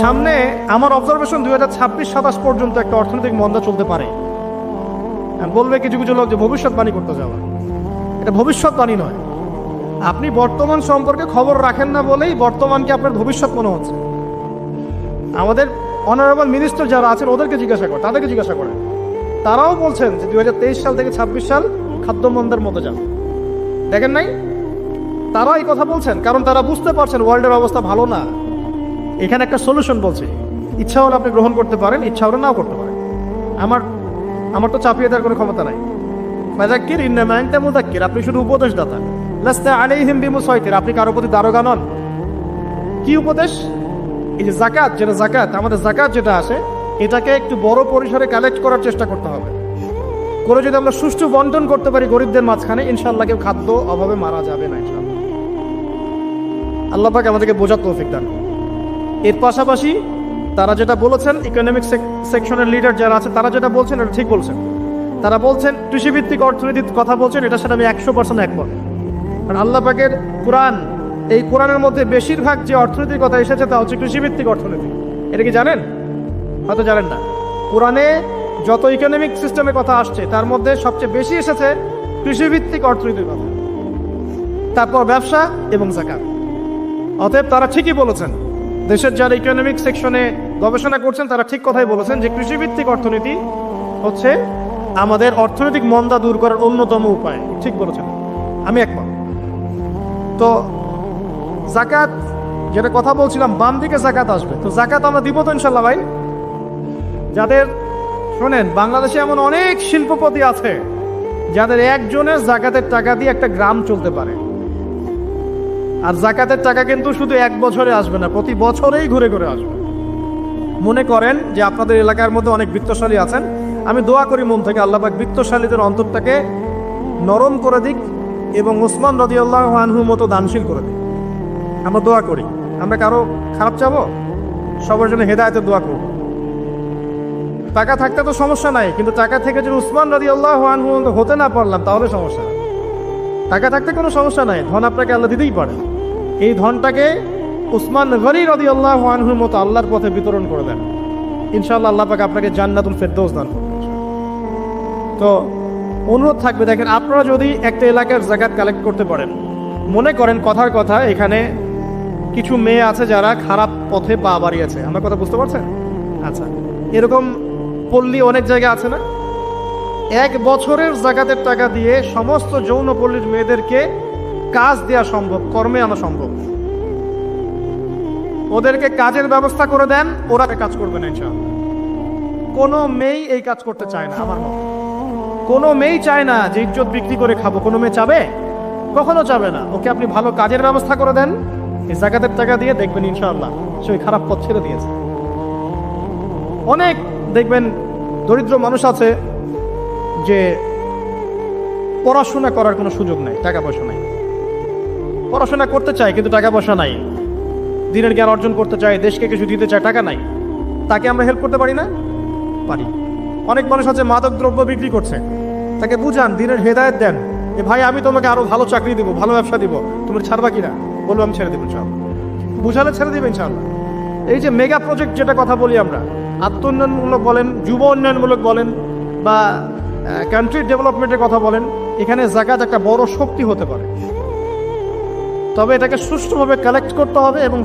সামনে আমার অবজারভেশন 2026-27 পর্যন্ত একটা অর্থনৈতিক মন্দা চলতে পারে। বলবে কিছু কিছু লোক যে ভবিষ্যৎবাণী করতে যাওয়া, এটা ভবিষ্যৎবাণী নয়। আপনি বর্তমান সম্পর্কে খবর রাখেন না বলেই বর্তমানকে আপনার ভবিষ্যৎ মনে হচ্ছে। আমাদের অনারেবল মিনিস্টার যারা আছেন ওদেরকে জিজ্ঞাসা করেন, তাদেরকে জিজ্ঞাসা করেন, তারাও বলছেন যে 2023 সাল থেকে 26 সাল খাদ্য মন্দার মতো যান। দেখেন নাই, তারা এই কথা বলছেন কারণ তারা বুঝতে পারছেন ওয়ার্ল্ডের অবস্থা ভালো না। এখানে একটা সলিউশন বলছে, ইচ্ছা হলে আপনি গ্রহণ করতে পারেন, ইচ্ছা হলে নাও করতে পারেন। আমার তো চাপিয়ে দেওয়ার কোনো ক্ষমতা নাই। ফাযাক্কির ইন্নামা আনতা মুযাক্কির, আপনি শুধু উপদেশদাতা। লাস্তা আলাইহিম বিমুসাইতির, আপনি কারো প্রতি দারোগা নন। কি উপদেশ? এই যে জাকাত, যেটা জাকাত, আমাদের জাকাত যেটা আছে, এটাকে একটু বড় পরিসরে কালেক্ট করার চেষ্টা করতে হবে। করে যদি আমরা সুষ্ঠু বন্টন করতে পারি গরিবদের মাঝখানে, ইনশাআল্লাহ কেউ খাদ্য অভাবে মারা যাবে না ইনশাআল্লাহ। আল্লাহ পাক আমাদেরকে বোঝার তৌফিক দান। এর পাশাপাশি তারা যেটা বলেছেন, ইকোনমিক সেকশনের লিডার যারা আছে তারা যেটা বলছেন এটা ঠিক বলছেন। তারা বলছেন কৃষিভিত্তিক অর্থনীতির কথা বলছেন, এটার সাথে আমি 100% একমত। কারণ আল্লাহ পাকের কোরআন, এই কোরআনের মধ্যে বেশিরভাগ যে অর্থনীতির কথা এসেছে তা হচ্ছে কৃষিভিত্তিক অর্থনীতি। এটা কি জানেন? হয়তো জানেন না। কোরআনে যত ইকোনমিক সিস্টেমের কথা আসছে তার মধ্যে সবচেয়ে বেশি এসেছে কৃষিভিত্তিক অর্থনীতির কথা, তারপর ব্যবসা এবং যাকাত। অতএব তারা ঠিকই বলেছেন, দেশের যারা ইকোনমিক সেকশনে গবেষণা করছেন তারা ঠিক কথাই বলেছেন যে কৃষিভিত্তিক অর্থনীতি হচ্ছে আমাদের অর্থনৈতিক মন্দা দূর করার অন্যতম উপায়। ঠিক বলেছেন, আমি একমত। তো যাকাত যেটা কথা বলছিলাম, বাম দিকে যাকাত আসবে, তো যাকাত আমরা দিব তো ইনশাল্লাহ ভাই। যাদের শোনেন, বাংলাদেশে এমন অনেক শিল্পপতি আছে যাদের একজনের যাকাতের টাকা দিয়ে একটা গ্রাম চলতে পারে। আর যাকাতের টাকা কিন্তু শুধু এক বছরে আসবে না, প্রতি বছরেই ঘুরে ঘুরে আসবে। মনে করেন যে আপনাদের এলাকার মধ্যে অনেক বৃত্তশালী আছেন, আমি দোয়া করি মন থেকে আল্লাহ পাক বৃত্তশালীদের অন্তরটাকে নরম করে দিক এবং উসমান রাদিয়াল্লাহু আনহুর মতো দানশীল করে দিক। আমরা দোয়া করি, আমরা কারো খারাপ চাবো, সবার জন্য হেদায়েতের দোয়া করব। টাকা থাকতে তো সমস্যা নাই, কিন্তু টাকা থেকে যদি উসমান রাদিয়াল্লাহু আনহু হতে না পারলাম তাহলে সমস্যা। টাকা থাকতে কোনো সমস্যা নাই, ধন আপনাকে আল্লাহ দিতেই পারে। এই ধনটাকে উসমান গনি রাদিয়াল্লাহু আনহুর মতো আল্লাহর পথে বিতরণ করে দেন, ইনশাআল্লাহ আল্লাহ পাক আপনাকে জান্নাতুল ফেরদৌস দান করবেন। তো অনুরোধ থাকবে, দেখেন আপনারা যদি একটা এলাকার যাকাত কালেক্ট করতে পারেন, মনে করেন কথার কথা এখানে কিছু মেয়ে আছে যারা খারাপ পথে পা বাড়িয়েছে, আমার কথা বুঝতে পারছেন? আচ্ছা, এরকম পল্লী অনেক জায়গায় আছে না? এক বছরের যাকাতের টাকা দিয়ে সমস্ত যৌনপল্লীর মেয়েদেরকে কাজ দেওয়া সম্ভব, কর্মে আনা সম্ভব। ওদেরকে কাজের ব্যবস্থা করে দেন, ওরা কাজ করবে না ইনশাআল্লাহ। কোনো মেয়ে এই কাজ করতে চায় না, আমার মত। কোনো মেয়ে চায় না যে ইজ্জত বিক্রি করে খাবো, কোনো মেয়ে চাবে? কখনো চাবে না। ওকে আপনি ভালো কাজের ব্যবস্থা করে দেন, এই যাকাতের টাকা দিয়ে দেখবেন ইনশাআল্লাহ সে ওই খারাপ পথ ছেড়ে দিয়েছে। অনেক দেখবেন দরিদ্র মানুষ আছে যে পড়াশোনা করার কোনো সুযোগ নাই, টাকা পয়সা নাই, পড়াশোনা করতে চায় কিন্তু টাকা পয়সা নাই, দিনের জ্ঞান অর্জন করতে চায়, দেশকে কিছু দিতে চায়, টাকা নাই। তাকে আমরা হেল্প করতে পারি না? পারি। অনেক মানুষ আছে মাদক দ্রব্য বিক্রি করছে, তাকে বুঝান, দিনের হেদায়েত দেন, যে ভাই আমি তোমাকে আরো ভালো চাকরি দিব, ভালো ব্যবসা দিব, তুমি ছাড়বা কিনা? বলবো আমি ছেড়ে দেবো ইনশাআল্লাহ। বুঝালে ছেড়ে দেবে ইনশাআল্লাহ। এই যে মেগা প্রজেক্ট যেটা কথা বলি আমরা, আত্ম উন্নয়নমূলক বলেন, যুব উন্নয়নমূলক বলেন, বা কান্ট্রি ডেভেলপমেন্টের কথা বলেন, এখানে যাকাত একটা বড় শক্তি হতে পারে। তবে এটাকে সুষ্ঠুভাবে কালেক্ট করতে হবে এবং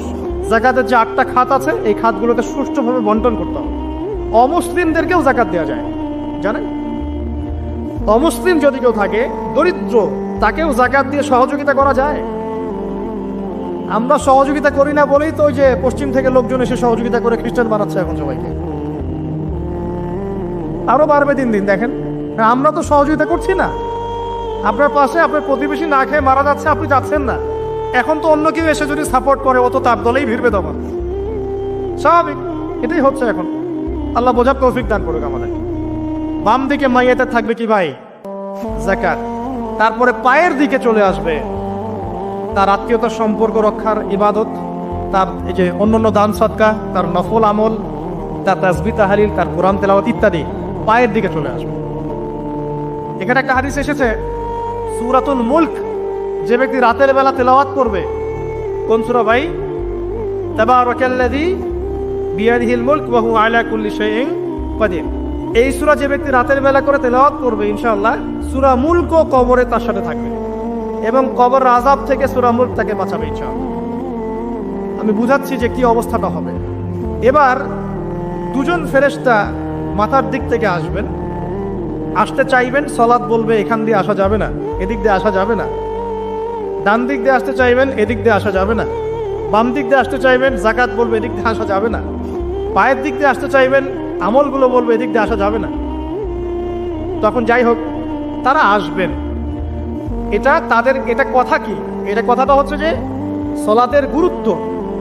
যাকাতের যে 8টা খাত আছে এই খাতগুলোকে সুষ্ঠুভাবে বন্টন করতে হবে। অমুসলিমদেরকেও যাকাত দেওয়া যায়, জানেন? অমুসলিম যদি কেউ থাকে, দরিদ্র, তাকেও যাকাত দিয়ে সহযোগিতা করা যায়। আমরা সহযোগিতা করি না বলেই তো ওই যে পশ্চিম থেকে লোকজন এসে সহযোগিতা করে খ্রিস্টান বানাচ্ছে এখন সবাইকে। আরো বাড়বে দিন দিন, দেখেন। আমরা তো সহযোগিতা করছি না। আপনার পাশে আপনার প্রতিবেশী না খেয়ে মারা যাচ্ছে, আপনি যাচ্ছেন না। এখন তো অন্য কেউ এসে যদি সাপোর্ট করে, ও তো তার দলেই ভিড়বে তখন, স্বাভাবিক। এটাই হচ্ছে এখন। আল্লাহ বোঝার তৌফিক দান করুক আমাদের। বাম দিকে মাইয়াতে থাকবে কি ভাই? যাকাত। তারপরে পায়ের দিকে চলে আসবে তার আত্মীয়তার সম্পর্ক রক্ষার ইবাদত, তার এই যে অন্যান্য দান সদকা, তার নফল আমল, তার তাসবিহ তাহলিল, তার কোরআন তেলাওয়াত ইত্যাদি পায়ের দিকে চলে আসবে। এখানে একটা হাদিস এসেছে, সূরাতুল মুলক যে ব্যক্তি রাতের বেলা তেলাওয়াত করবে, কোন সূরা ভাই? তাবারাকাল্লাযী বিয়াদিহিল মুলক ওয়া হুয়া আলা কুল্লি শাইইন কাদির। এই সূরা যে ব্যক্তি রাতের বেলা করে তেলাওয়াত করবে ইনশাআল্লাহ সূরা মুলক কবরে তার সাথে থাকবে এবং কবর আযাব থেকে সূরা মুলক তাকে বাঁচাবে ইনশাআল্লাহ। আমি বুঝাচ্ছি যে কি অবস্থাটা হবে। এবার দুজন ফেরেশতা মাথার দিক থেকে আসবেন, আসতে চাইবেন, সালাত বলবে এখান দিয়ে আসা যাবে না, এদিক দিয়ে আসা যাবে না। ডান দিক দিয়ে আসতে চাইবেন, এদিক দিয়ে আসা যাবে না। বাম দিক দিয়ে আসতে চাইবেন, যাকাত বলবে এদিক দিয়ে আসা যাবে না। পায়ের দিক দিয়ে আসতে চাইবেন, আমলগুলো বলবে এদিক দিয়ে আসা যাবে না। তখন যাই হোক তারা আসবেন। এটা তাদের এটা কথা কি? এটা কথাটা হচ্ছে যে সলাতের গুরুত্ব,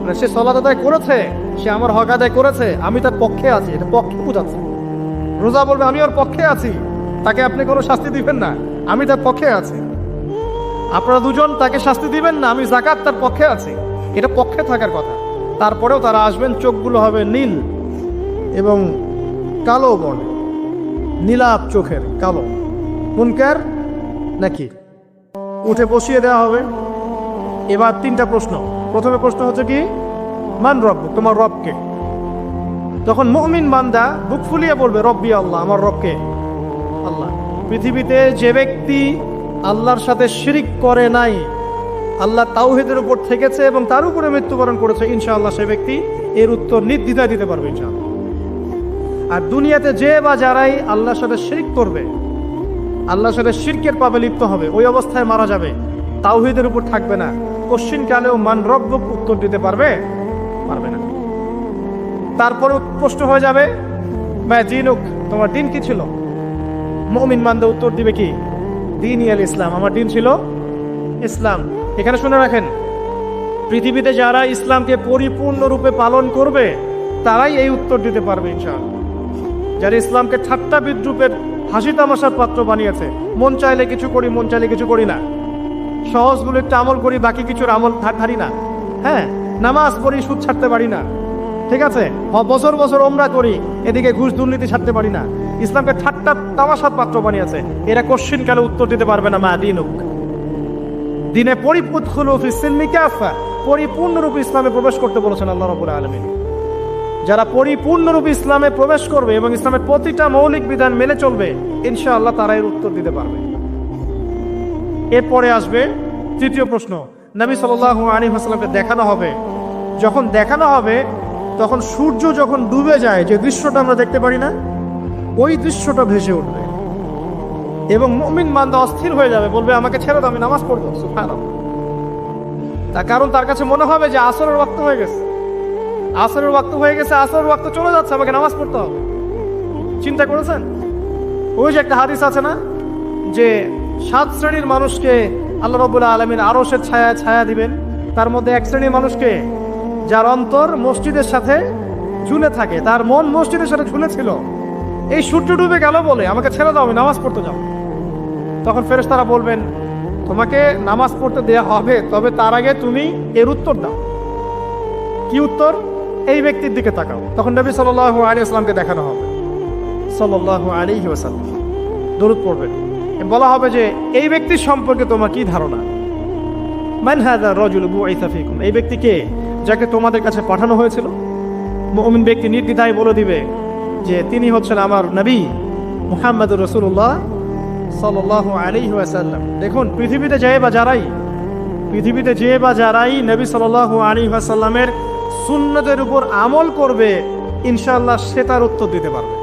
মানে সে সলাত আদায় করেছে, সে আমার হক আদায় করেছে, আমি তার পক্ষে আছি, এটা পক্ষে বোঝাচ্ছে। রোজা বলবে আমি ওর পক্ষে আছি, তাকে আপনি কোনো শাস্তি দিবেন না, আমি তার পক্ষে আছি। আপনারা দুজন তাকে শাস্তি দিবেন না, আমি যাকাত তার পক্ষে আছি, এটা পক্ষে থাকার কথা। তারপরেও তারা আসবেন, চোখগুলো হবে নীল এবং কালো বর্ণ, নীলাপ চোখের কালো। মুনকার নাকি উঠে বসিয়ে দেওয়া হবে। এবার তিনটা প্রশ্ন। প্রথমে প্রশ্ন হচ্ছে কি, মান রব, তোমার রবকে? তখন মুমিন বান্দা বুক ফুলিয়ে বলবে রব্বি আল্লাহ, আমার রবকে আল্লাহ। পৃথিবীতে যে ব্যক্তি আল্লাহর সাথে শিরিক করে নাই, আল্লাহ তাওহীদের উপর থেকেছে এবং তার উপরে মৃত্যুবরণ করেছে, ইনশাআল্লাহ সে ব্যক্তি এর উত্তর নির্দ্বিধায় দিতে পারবে ইনশাআল্লাহ। আর দুনিয়াতে যে বা যারাই আল্লাহর সাথে শিরিক করবে, আল্লাহর সাথে শিরকের পাবে লিপ্ত হবে, ওই অবস্থায় মারা যাবে, তাওহীদের উপর থাকবে না, কোশ্চিনকালেও মান রব্বুক উত্তর দিতে পারবে না। তারপরে প্রশ্ন হয়ে যাবে মা দিনুক, তোমার দিন কি ছিল? মুমিন বান্দা উত্তর দিবে কি, দিন ইয়াল ইসলাম, আমার দিন ছিল ইসলাম। এখানে শুনে রাখেন, পৃথিবীতে যারা ইসলামকে পরিপূর্ণরূপে পালন করবে তারাই এই উত্তর দিতে পারবে ইনশাআল্লাহ। যারা ইসলামকে ঠাট্টা বিদ্রুপের হাসি তামাশার পাত্র বানিয়েছে, মন চাইলে কিছু করি, মন চাইলে কিছু করি না, সহজগুলো একটু আমল করি, বাকি কিছুর আমল ধারি না, হ্যাঁ নামাজ পড়ি, সুদ ছাড়তে পারি না, ঠিক আছে, বছর বছর ওমরা করি, এদিকে ঘুষ দুর্নীতি ছাড়তে পারি না, ইসলামকে ঠাট্টা তামাশার পাত্র বানিয়েছে, এরা কোশ্চিন কালে উত্তর দিতে পারবে না মা দিনুক। দিনে পরিপূর্ণরূপে ইসলামে প্রবেশ করতে বলেছেন আল্লাহ রাব্বুল আলামিন। যারা পরিপূর্ণরূপে ইসলামে প্রবেশ করবে এবং ইসলামের প্রতিটা মৌলিক বিধান মেনে চলবে, ইনশাআল্লাহ তারা এর উত্তর দিতে পারবে। এরপরে আসবে তৃতীয় প্রশ্ন। নবী সাল্লাল্লাহু আলাইহি ওয়াসাল্লামকে দেখানো হবে। যখন দেখানো হবে তখন সূর্য যখন ডুবে যায়, যে দৃশ্যটা আমরা দেখতে পারি না, ওই দৃশ্যটা ভেসে উঠবে এবং মুমিন বান্দা অস্থির হয়ে যাবে, বলবে আমাকে ছেড়ে দাও, আমি নামাজ পড়বো। সুবহানাল্লাহ। তার কারণ তার কাছে মনে হবে যে আসরের ওয়াক্ত হয়ে গেছে, আসরের ওয়াক্ত হয়ে গেছে, আসরের ওয়াক্ত চলে যাচ্ছে, আমাকে নামাজ পড়তে হবে। চিন্তা করেছেন? ওই যে একটা হাদিস আছে না, যে 7 শ্রেণীর মানুষকে আল্লাহ রাব্বুল আলামিন আরশের ছায়া দিবেন। তার মধ্যে এক শ্রেণীর মানুষকে যার অন্তর মসজিদের সাথে ঝুলে থাকে, তার মন মসজিদের সাথে ঝুলে ছিল, এই সূর্য ডুবে গেল বলে আমাকে ছেড়ে দাও, আমি নামাজ পড়তে যাও। তখন ফেরেশতারা বলবেন তোমাকে নামাজ পড়তে দেয়া হবে, তবে তার আগে তুমি এর উত্তর দাও। কি উত্তর? এই ব্যক্তির দিকে তাকাও। তখন নবী সাল্লাল্লাহু আলাইহি ওয়াসাল্লামকে দেখানো হবে, সাল্লাল্লাহু আলাইহি ওয়াসাল্লাম দরুদ পড়বেন। বলা হবে যে এই ব্যক্তির সম্পর্কে তোমার কি ধারণা? মান হাযা রাজুলু বুইসা ফীকুম, এই ব্যক্তি কে, যাকে তোমাদের কাছে পাঠানো হয়েছিল? মুমিন ব্যক্তি নির্দ্বিধায় বলে দিবে যে তিনি হচ্ছেন আমার নবী মুহাম্মদুর রাসূলুল্লাহ সাল্লাল্লাহু আলাইহি ওয়াসাল্লাম। দেখুন, পৃথিবীতে যে বা যারাই নবী সাল্লাল্লাহু আলাইহি ওয়াসাল্লামের সুন্নতের উপর আমল করবে, ইনশাআল্লাহ সে তার উত্তর দিতে পারবে।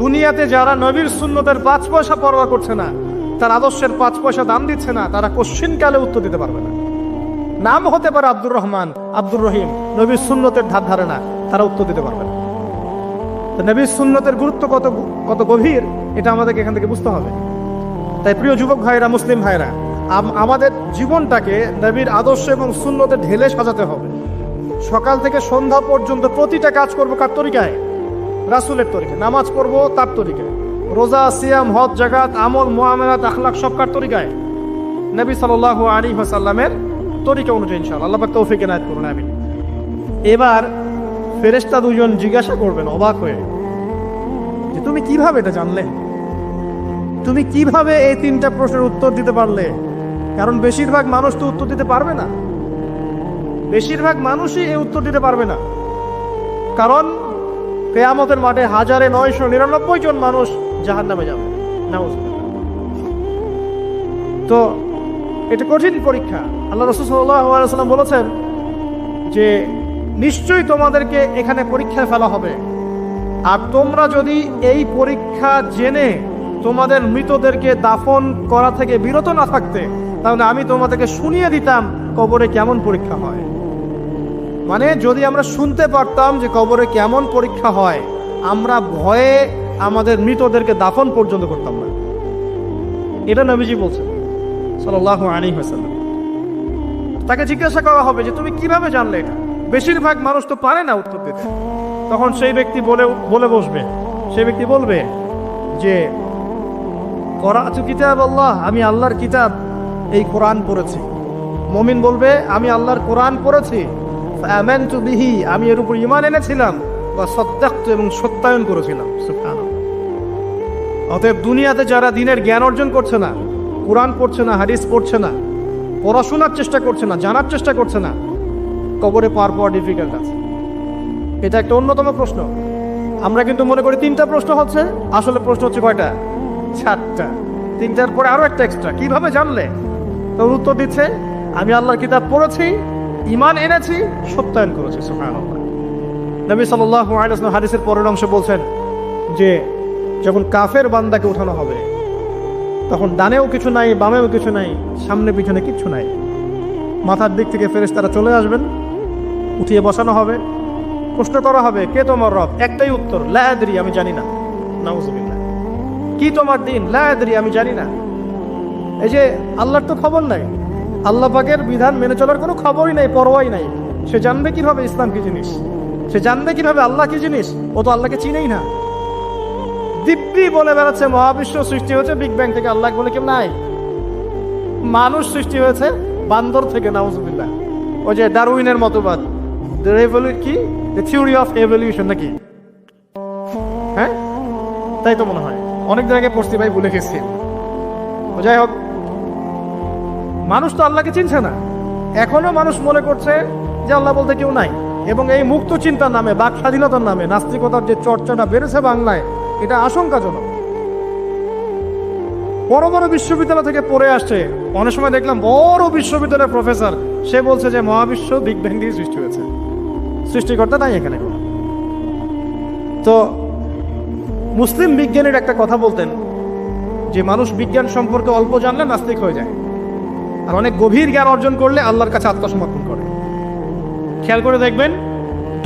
দুনিয়াতে যারা নবীর সুন্নতের 5 পয়সা পরোয়া করছে না, তার আদর্শের 5 পয়সা দাম দিচ্ছে না, তারা কোশ্চিন কালে উত্তর দিতে পারবে না। নাম হতে পারে আব্দুর রহমান, আব্দুর রহিম, নবীর সুন্নতের ধার ধারে না, তারা উত্তর দিতে পারবে না। নবীর সুন্নতের গুরুত্ব কত গভীর, এটা আমাদেরকে এখান থেকে বুঝতে হবে। তাই প্রিয় যুবক ভাইরা, মুসলিম ভাইরা, আমাদের জীবনটাকে নবীর আদর্শ এবং সুন্নতে ঢেলে সাজাতে হবে। সকাল থেকে সন্ধ্যা পর্যন্ত প্রতিটা কাজ করবো কার তরিকায়? রাসূলের তরিকায়। নামাজ পড়বো তার তরিকায়, রোজা, সিয়াম, হজ, জাকাত, আমল, মুআমালাত, আখলাক সব কার তরিকায়? নবী সাল্লাল্লাহু আলাইহি ওয়াসাল্লামের তরিকা অনুযায়ী ইনশাআল্লাহ। আল্লাহ পাক তৌফিক এনায়েত করুন, আমিন। এবার ফেরেশতা দুজন জিজ্ঞাসা করবেন অবাক হয়ে যে তুমি কিভাবে এটা জানলে, তুমি কিভাবে এই 3টা প্রশ্নের উত্তর দিতে পারলে? কারণ বেশিরভাগ মানুষ তো উত্তর দিতে পারবে না, বেশিরভাগ মানুষই এই উত্তর দিতে পারবে না। কারণ কিয়ামতের মাঠে 1999 জন মানুষ জাহান্নামে যাবে। নাউজুবিল্লাহ। তো এটা কঠিন পরীক্ষা। আল্লাহ রাসূল সাল্লাল্লাহু আলাইহি ওয়াসাল্লাম বলেছেন যে নিশ্চয়ই তোমাদেরকে এখানে পরীক্ষায় ফেলা হবে, আর তোমরা যদি এই পরীক্ষা জেনে তোমাদের মৃতদেরকে দাফন করা থেকে বিরত না থাকতে, তাহলে আমি তোমাদেরকে শুনিয়ে দিতাম কবরে কেমন পরীক্ষা হয়। মানে যদি আমরা শুনতে পারতাম যে কবরে কেমন পরীক্ষা হয়, আমরা ভয়ে আমাদের মৃতদেরকে দাফন পর্যন্ত করতাম না। এটা নবীজি বলছেন সাল্লাল্লাহু আলাইহি ওয়াসাল্লাম। তাকে জিজ্ঞাসা করা হবে যে তুমি কিভাবে জানলে এটা? বেশিরভাগ মানুষ তো পারে না উত্তর দিতে। তখন সেই ব্যক্তি বলে বসবে, সেই ব্যক্তি বলবে যে করাতু কিতাব আল্লাহ, আমি আল্লাহর কিতাব এই কোরআন পড়েছি। মুমিন বলবে আমি আল্লাহর কোরআন পড়েছি, আমানতু বিহি, আমি এর উপর ঈমান এনেছিলাম, ওয়া সাদ্দাকতু, এবং সত্যায়ন করেছিলাম। সুবহানাল্লাহ। অতএব দুনিয়াতে যারা দ্বীনের জ্ঞান অর্জন করছে না, কোরআন পড়ছে না, হাদিস পড়ছে না, পড়াশোনার চেষ্টা করছে না, জানার চেষ্টা করছে না, কবরে পার পাওয়া ডিফিকাল্ট আছে। এটা একটা অন্যতম প্রশ্ন। আমরা কিন্তু মনে করি 3টা প্রশ্ন হচ্ছে, আসলে প্রশ্ন হচ্ছে কয়টা? 4টা। 3টার পরে আরো একটা এক্সট্রা। কিভাবে জানলে? তো উত্তর দিচ্ছে আমি আল্লাহর কিতাব পড়েছি, ঈমান এনেছি, সত্যায়ন করেছি। সুবহানাল্লাহ। নবী সাল্লাল্লাহু আলাইহি ওয়াসাল্লাম হাদিসের পরের অংশে বলছেন যে যখন কাফের বান্দাকে উঠানো হবে, তখন ডানেও কিছু নাই, বামেও কিছু নাই, সামনে পিছনে কিচ্ছু নাই। মাথার দিক থেকে ফেরেশতারা চলে আসবেন, উঠিয়ে বসানো হবে, প্রশ্ন করা হবে কে তোমার রব? একটাই উত্তর, লা আদরি, আমি জানি না। নাউজুবিল্লাহ। কি তোমার দিন? লা আদরি, আমি জানি না। এই যে আল্লাহর তো খবর নাই, আল্লাহ পাকের বিধান মেনে চলার কোনো খবরই নাই, পরোয়াই নাই। সে জানবে কিভাবে ইসলাম কি জিনিস? সে জানবে কিভাবে আল্লাহ কি জিনিস? ও তো আল্লাহকে চিনেই না। দিব্যি বলে বেড়াচ্ছে মহাবিশ্ব সৃষ্টি হয়েছে বিগ ব্যাং থেকে, আল্লাহ বলে কেউ নাই। মানুষ সৃষ্টি হয়েছে বান্দর থেকে। নাউজুবিল্লাহ। ওই যে ডারউইনের মতবাদ, কি থিওরি অফ এভলিউশন নাকি? হ্যাঁ, তাই তো মনে হয়। অনেক জায়গায় পড়ছি ভাই, ভুলে গেছি। যাই হোক, মানুষ তো আল্লাহকে চিনছে না। এখনো মানুষ মনে করছে যে আল্লাহ বলতে কেউ নাই। এবং এই মুক্ত চিন্তার নামে, বাক স্বাধীনতার নামে নাস্তিকতার যে চর্চাটা বেড়েছে বাংলায়, এটা আশঙ্কাজনক। বড় বড় বিশ্ববিদ্যালয় থেকে পড়ে আসছে, অনেক সময় দেখলাম বড় বিশ্ববিদ্যালয়ের প্রফেসর, সে বলছে যে মহাবিশ্ব বিগ ব্যাং দিয়ে সৃষ্টি হয়েছে, সৃষ্টিকর্তা নাই এখানে কোনো। তো মুসলিম বিজ্ঞানীর একটা কথা বলতেন যে মানুষ বিজ্ঞান সম্পর্কে অল্প জানলে নাস্তিক হয়ে যায়, আর অনেক গভীর জ্ঞান অর্জন করলে আল্লাহর কাছে আত্মসমর্পণ করে। খেয়াল করে দেখবেন,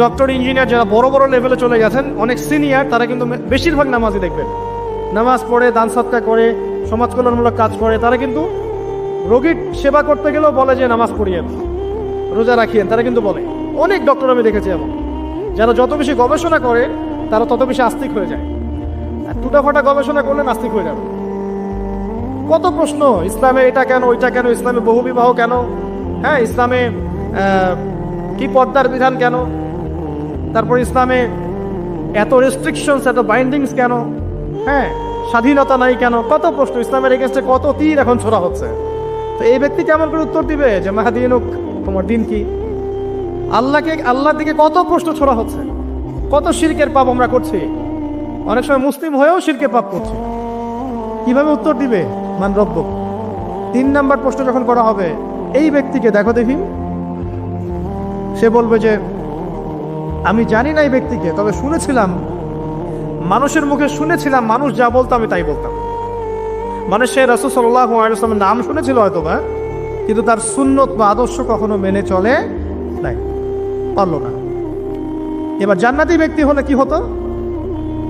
ডক্টর, ইঞ্জিনিয়ার যারা বড় বড় লেভেলে চলে গেছেন, অনেক সিনিয়র, তারা কিন্তু বেশিরভাগ নামাজি দেখবেন, নামাজ পড়ে, দান সদকা করে, সমাজ কল্যাণমূলক কাজ করে। তারা কিন্তু রোগীর সেবা করতে গেলেও বলে যে নামাজ পড়িয়েন, রোজা রাখিয়েন, তারা কিন্তু বলে। অনেক ডক্টর আমি দেখেছি এমন, যারা যত বেশি গবেষণা করে তারা তত বেশি আস্তিক হয়ে যায়। আর টুটাফাটা গবেষণা করলে নাস্তিক হয়ে যাবে। কত প্রশ্ন, ইসলামে এটা কেন, ওইটা কেন, ইসলামে বহুবিবাহ কেন, হ্যাঁ, ইসলামে কি পর্দার বিধান কেন, তারপর ইসলামে এত রেস্ট্রিকশনস, এত বাইন্ডিংস কেন, হ্যাঁ, স্বাধীনতা নাই কেন, কত প্রশ্ন। ইসলামের এগেন্স্টে কত তীর এখন ছোড়া হচ্ছে। তো এই ব্যক্তি কেমন করে উত্তর দিবে যে মাহদিনুক, তোমার দিন কি? আল্লাহর দিকে কত প্রশ্ন ছোড়া হচ্ছে, কত শিরকের পাপ আমরা করছি, অনেক সময় মুসলিম হয়েও শিরকের পাপ করছি। কিভাবে উত্তর দিবে মান রব্বুক? 3 নাম্বার প্রশ্ন যখন করা হবে, এই ব্যক্তিকে দেখো দেখি, সে বলবে যে আমি জানি না এই ব্যক্তিকে, তবে শুনেছিলাম, মানুষের মুখে শুনেছিলাম, মানুষ যা বলতো আমি তাই বলতাম। মানে সে রাসূল সাল্লাল্লাহু আলাইহি ওয়াসাল্লামের নাম শুনেছিল হয়তোবা, কিন্তু তার সুন্নত বা আদর্শ কখনো মেনে চলে নাই, পারল না। এবার জান্নাতি ব্যক্তি হলে কি হতো?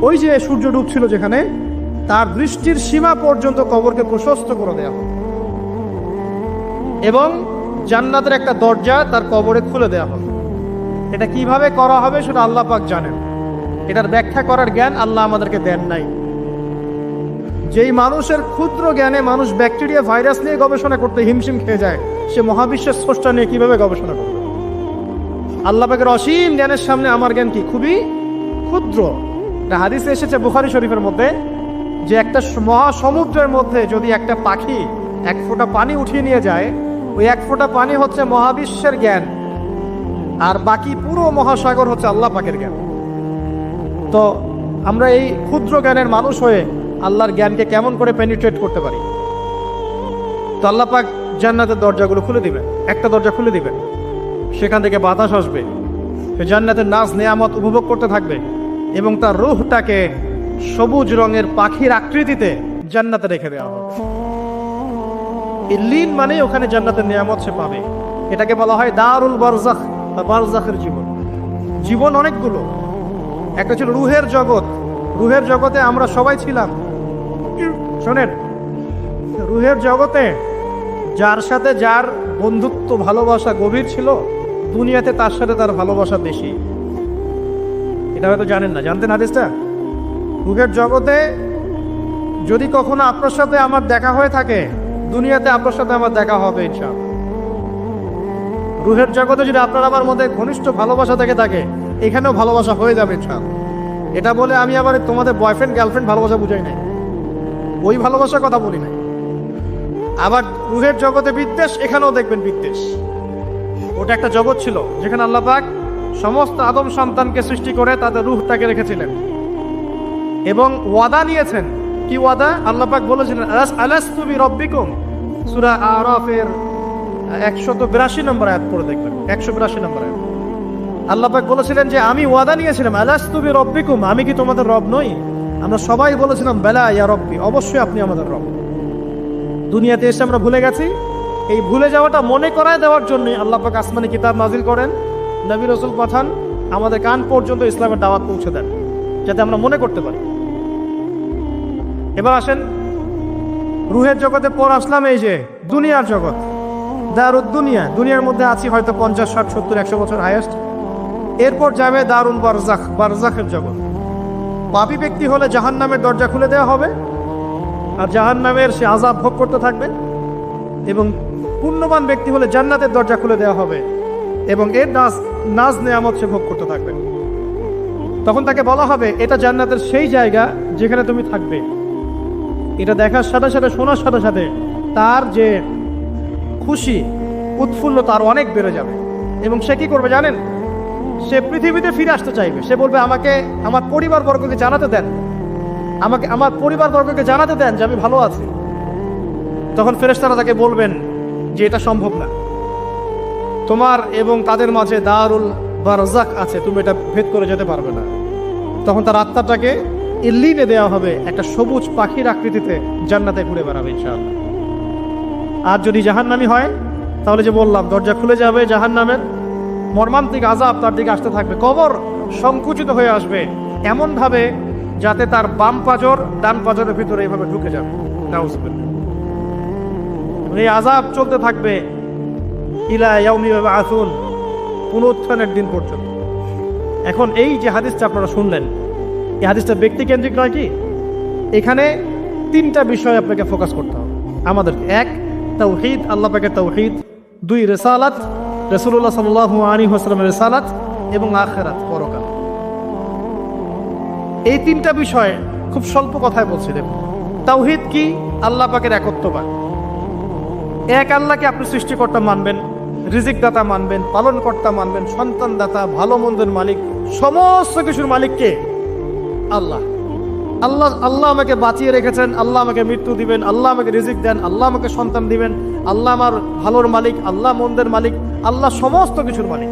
ওই যে সূর্য ডুবছিল যেখানে, তার দৃষ্টির সীমা পর্যন্ত কবরকে প্রশস্ত করে দেওয়া হবে, এবং জান্নাতের একটা দরজা তার কবরে খুলে দেওয়া হবে। এটা কিভাবে করা হবে সেটা আল্লাহ পাক জানেন। এটার ব্যাখ্যা করার জ্ঞান আল্লাহ আমাদেরকে দেন নাই। যেই মানুষের ক্ষুদ্র জ্ঞানে মানুষ ব্যাকটেরিয়া, ভাইরাস নিয়ে গবেষণা করতে হিমশিম খেয়ে যায়, সে মহাবিশ্বের স্রষ্টা নিয়ে কিভাবে গবেষণা করবে? আল্লাহ পাকের অসীম জ্ঞানের সামনে আমার জ্ঞান কি? খুবই ক্ষুদ্র। একটা হাদিসে এসেছে বুখারী শরীফের মধ্যে, যে একটা মহাসমুদ্রের মধ্যে যদি একটা পাখি 1 ফোঁটা পানি উঠিয়ে নিয়ে যায়, ওই 1 ফোঁটা পানি হচ্ছে মহাবিশ্বের জ্ঞান, আর বাকি পুরো মহাসাগর হচ্ছে আল্লাহ পাকের জ্ঞান। তো আমরা এই ক্ষুদ্র জ্ঞানের মানুষ হয়ে আল্লাহর জ্ঞানকে কেমন করে পেনিট্রেট করতে পারি? তো আল্লাহ পাক জান্নাতের দরজাগুলো খুলে দিবেন, একটা দরজা খুলে দিবেন, সেখান থেকে বাতাস আসবে, সে জান্নাতের নাজ নেয়ামত উপভোগ করতে থাকবে এবং তার রূহটাকে সবুজ রঙের পাখির আকৃতিতে জান্নাতে রেখে দেওয়া হবে। ইল্লিন মানে ওখানে জান্নাতের নিয়ামত সে পাবে। এটাকে বলা হয় দারুল বারজাখ বা বারজাখের জীবন। জীবন অনেকগুলো, একটা ছিল রুহের জগৎ। রুহের জগতে আমরা সবাই ছিলাম। শোনেন, রুহের জগতে যার সাথে যার বন্ধুত্ব ভালোবাসা গভীর ছিল, দুনিয়াতে তার সাথে তার ভালোবাসা বেশি। এটা হয়তো জানেন না, জানতেন হাদিসটা? রুহের জগতে যদি কখনো আপনার সাথে আমার দেখা হয়ে থাকে, দুনিয়াতে আপনার সাথে আমার দেখা হবে ইনশাআল্লাহ। রুহের জগতে যদি আপনার আমার মধ্যে ঘনিষ্ঠ ভালোবাসা থেকে থাকে, এখানেও ভালোবাসা হয়ে যাবে ইনশাআল্লাহ। এটা বলে আমি আবার তোমাদের বয়ফ্রেন্ড গার্লফ্রেন্ড ভালোবাসা বুঝাই নাই, ওই ভালোবাসার কথা বলি নাই। আবার রুহের জগতে বিদ্বেষ, এখানেও দেখবেন বিদ্বেষ। ওটা একটা জগৎ ছিল যেখানে আল্লাহ পাক সমস্ত আদম সন্তানকে সৃষ্টি করে তাদের রুহটাকে রেখেছিলেন এবং ওয়াদা নিয়েছেন। কি ওয়াদা? আল্লাহ পাক বলেছিলেন আলাস্তু বিরব্বিকুম, সূরা আরাফের 182 নম্বর আয়াত পড়ে দেখবেন, 182 নম্বর আয়াত। আল্লাহ পাক বলেছিলেন যে আমি ওয়াদা নিয়েছিলাম, আলাস্তু বিরব্বিকুম, আমি কি তোমাদের রব নই? আমরা সবাই বলেছিলাম বেলা ইয়া রব্বি, অবশ্যই আপনি আমাদের রব। দুনিয়াতে এসে আমরা ভুলে গেছি। এই ভুলে যাওয়াটা মনে করায় দেওয়ার জন্য আল্লাহ পাক আসমানে কিতাব নাজিল করেন, নবী রাসূল পাঠান, আমাদের কান পর্যন্ত ইসলামের দাওয়াত পৌঁছে দেন, যাতে আমরা মনে করতে পারি। এবার আসেন রুহের জগতে পর আসলাম এই যে দুনিয়ার জগৎ, দারুদ দুনিয়া। দুনিয়ার মধ্যে আছি হয়তো 50, 60, 70, 100 বছর হাইয়েস্ট। এরপর যাবে দারুল বারজাখ, বারজাখের জগৎ। পাপী ব্যক্তি হলে জাহান্নামের দরজা খুলে দেওয়া হবে আর জাহান্নামের সে আযাব ভোগ করতে থাকবে, এবং পুণ্যবান ব্যক্তি হলে জান্নাতের দরজা খুলে দেওয়া হবে এবং এর নাজ নেয়ামত সে ভোগ করতে থাকবে। তখন তাকে বলা হবে এটা জান্নাতের সেই জায়গা যেখানে তুমি থাকবে। এটা দেখার সাথে সাথে, শোনার সাথে সাথে তার যে খুশি উৎফুল্লতা আরো অনেক বেড়ে যাবে। এবং সে কি করবে জানেন? সে পৃথিবীতে ফিরে আসতে চাইবে। সে বলবে আমাকে আমার পরিবারবর্গকে জানাতে দেন, আমাকে আমার পরিবারবর্গকে জানাতে দেন যে আমি ভালো আছি। তখন ফেরেশতারা তাকে বলবেন যে এটা সম্ভব না, তোমার এবং তাদের মাঝে দারুল বারজাখ আছে, তুমি এটা ভেদ করে যেতে পারবে না। তখন তার আত্মাটাকে ইল্লিনে দেওয়া হবে, একটা সবুজ পাখির আকৃতিতে জান্নাতে ঘুরে বেড়াবে ইনশাআল্লাহ। আর যদি জাহান্নামী হয় তাহলে যে বললাম দরজা খুলে যাবে, জাহান্নামের মর্মান্তিক আযাব তার দিকে আসতে থাকবে। কবর সংকুচিত হয়ে আসবে এমন ভাবে যাতে তার বাম পাজর ডান পাজরের ভিতরে এইভাবে ঢুকে যাবে। নাউযুবিল্লাহ। এই আযাব চলতে থাকবে ইলা ইয়াউমি ইউবআসুন, পুনরুত্থানের দিন পর্যন্ত। এখন এই যে হাদিসটা আপনারা শুনলেন, এই হাদিসটা ব্যক্তি কেন্দ্রিক নয় কি? এখানে তিনটা বিষয় আপনাকে ফোকাস করতে হবে আমাদের। এক, তাওহীদ, আল্লাহ পাকের তাওহীদ। দুই, রিসালাত, রাসূলুল্লাহ সাল্লাল্লাহু আলাইহি ওয়াসাল্লামের রিসালাত। এবং আখিরাত, পরকাল। এই তিনটা বিষয় খুব স্বল্প কথায় বলছি। দেখুন, তাওহীদ কি? আল্লাহ পাকের একত্ববাদ। এক আল্লাহকে আপনি সৃষ্টিকর্তা মানবেন, রিজিক দাতা মানবেন, পালন কর্তা মানবেন, সন্তান দাতা, ভালো মন্দের মালিক, সমস্ত কিছুর মালিককে আল্লাহ। আল্লাহ আল্লাহ আমাকে বাঁচিয়ে রেখেছেন, আল্লাহ আমাকে মৃত্যু দিবেন, আল্লাহ আমাকে রিজিক দেন, আল্লাহ আমাকে সন্তান দিবেন, আল্লাহ আমার ভালোর মালিক, আল্লাহ মন্দের মালিক, আল্লাহ সমস্ত কিছুর মালিক।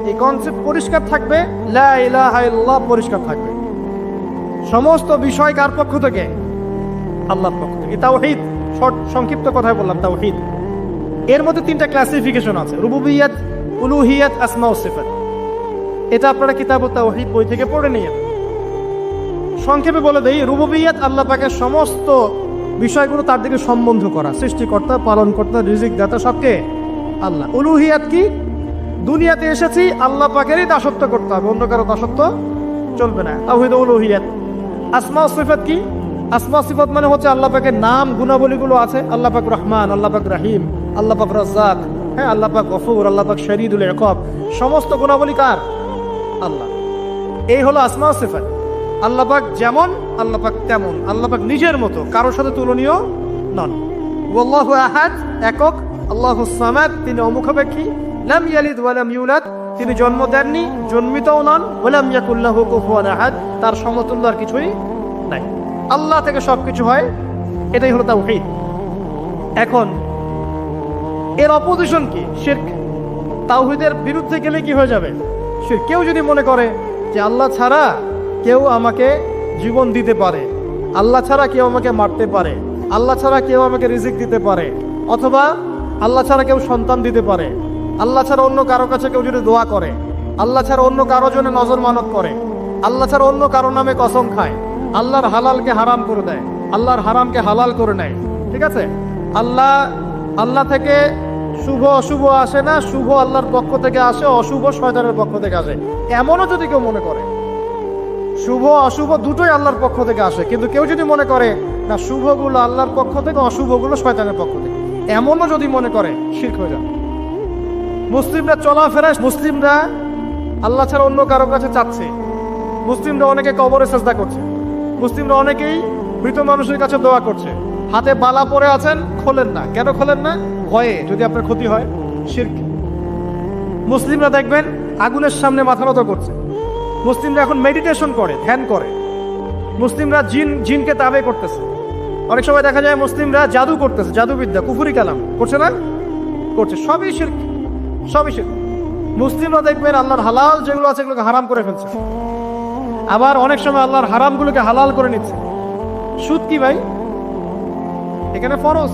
এই কনসেপ্ট পরিষ্কার থাকবে, লা ইলাহা ইল্লাল্লাহ পরিষ্কার থাকবে। সমস্ত বিষয় কার পক্ষ থেকে? আল্লাহর পক্ষ থেকে। তাওহীদ, সংক্ষিপ্ত কথায় বললাম তাওহীদ। এর মধ্যে তিনটা ক্লাসিফিকেশন আছে: রুবুবিয়্যাত, উলুহিয়্যাত, আসমা ও সিফাত। এটা আপনারা কিতাবুত তাওহীদ বই থেকে পড়ে নিয়ে। সংক্ষেপে বলে দেই, রুবুবিয়্যাত আল্লাহ পাকের সমস্ত বিষয়গুলো তার দিকে সম্বন্ধ করা, সৃষ্টিকর্তা, পালনকর্তা, রিজিক দাতা সবকে আল্লাহ। উলুহিয়্যাত কি? দুনিয়াতে এসেছি আল্লাহ পাকেরই দাসত্ব করতে হবে, অন্য কারো দাসত্ব চলবে না, তাওহীদ উলুহিয়্যাত। আসমা ও সিফাত কি? আসমা সিফাত মানে হচ্ছে আল্লাহ পাকের নাম গুণাবলীগুলো আছে। আল্লাহ পাক রহমান, আল্লাহ পাক রহিম, আল্লাহ পাক রাজ্জাক, হ্যাঁ, আল্লাহ পাক গফুর, আল্লাহ পাক শরীদুল ইকাব। সমস্ত গুণাবলী কার? আল্লাহ। এই হলো আসমা সিফাত। আল্লাহ পাক যেমন, আল্লাহ পাক তেমন, আল্লাহ পাক নিজের মতো, কারোর সাথে তুলনীয় নন। আল্লাহু আহাদ, একক। আল্লাহুস সামাদ, তিনি অমুখাপেক্ষী। লাম ইয়ালিদ ওয়া লাম ইউলাদ, তিনি জন্ম দেননি, জন্মিতও নন, ওয়ালাম ইয়াকুল লাহু কুফুয়ান আহাদ, তার সমতুল্য আর কিছুই নাই। আল্লাহ থেকে সবকিছু হয়, এটাই হলো তাওহীদ। এখন এর অপোজিশন কি? শিরক। তাওহীদের বিরুদ্ধে গেলে কি হয়ে যাবে? শিরক। কেউ যদি মনে করে যে আল্লাহ ছাড়া কেউ আমাকে জীবন দিতে পারে, আল্লাহ ছাড়া কেউ আমাকে মারতে পারে, আল্লাহ ছাড়া কেউ আমাকে রিজিক দিতে পারে, অথবা আল্লাহ ছাড়া কেউ সন্তান দিতে পারে, আল্লাহ ছাড়া অন্য কারো কাছে কেউ যদি দোয়া করে, আল্লাহ ছাড়া অন্য কারো জন্য নজর মানত করে, আল্লাহ ছাড়া অন্য কারো নামে কসম খায়, আল্লাহর হালালকে হারাম করে দেয়, আল্লাহর হারামকে হালাল করে নেয়, ঠিক আছে? আল্লাহ থেকে শুভ অশুভ আসে না, শুভ আল্লাহর পক্ষ থেকে আসে, অশুভ শয়তানের পক্ষ থেকে আসে, এমনও যদি কেউ মনে করে, শুভ অশুভ দুটোই আল্লাহর পক্ষ থেকে আসে, কিন্তু কেউ যদি মনে করে না শুভগুলো আল্লাহর পক্ষ থেকে, অশুভগুলো শয়তানের পক্ষ থেকে, এমনও যদি মনে করে, শিরক হয়ে যাবে। মুসলিমরা চলাফেরা, মুসলিমরা আল্লাহ ছাড়া অন্য কারো কাছে চাচ্ছে, মুসলিমরা অনেকে কবরে সেজদা করছে, মুসলিমরা অনেকেই মৃত মানুষের কাছে দোয়া করছে, হাতে বালা পরে আছেন, খোলেন না। কেন খোলেন না? ভয়ে যদি আপনার ক্ষতি হয়, শিরক। মুসলিমরা দেখবেন আগুনের সামনে মাথা নত করছে, মুসলিমরা এখন মেডিটেশন করে, ধ্যান করে, মুসলিমরা জিনকে তাবে করতেছে, অনেক সময় দেখা যায় মুসলিমরা জাদু করতেছে, জাদুবিদ্যা, কুফরি কালাম করছে না? করছে, সবই শিরক, সবই শিরক। মুসলিমরা দেখবেন আল্লাহর হালাল যেগুলো আছে এগুলোকে হারাম করে ফেলছে, আবার অনেক সময় আল্লাহর হারামগুলোকে হালাল করে নিচ্ছে। সুদ কি ভাই? এখানে ফরজ,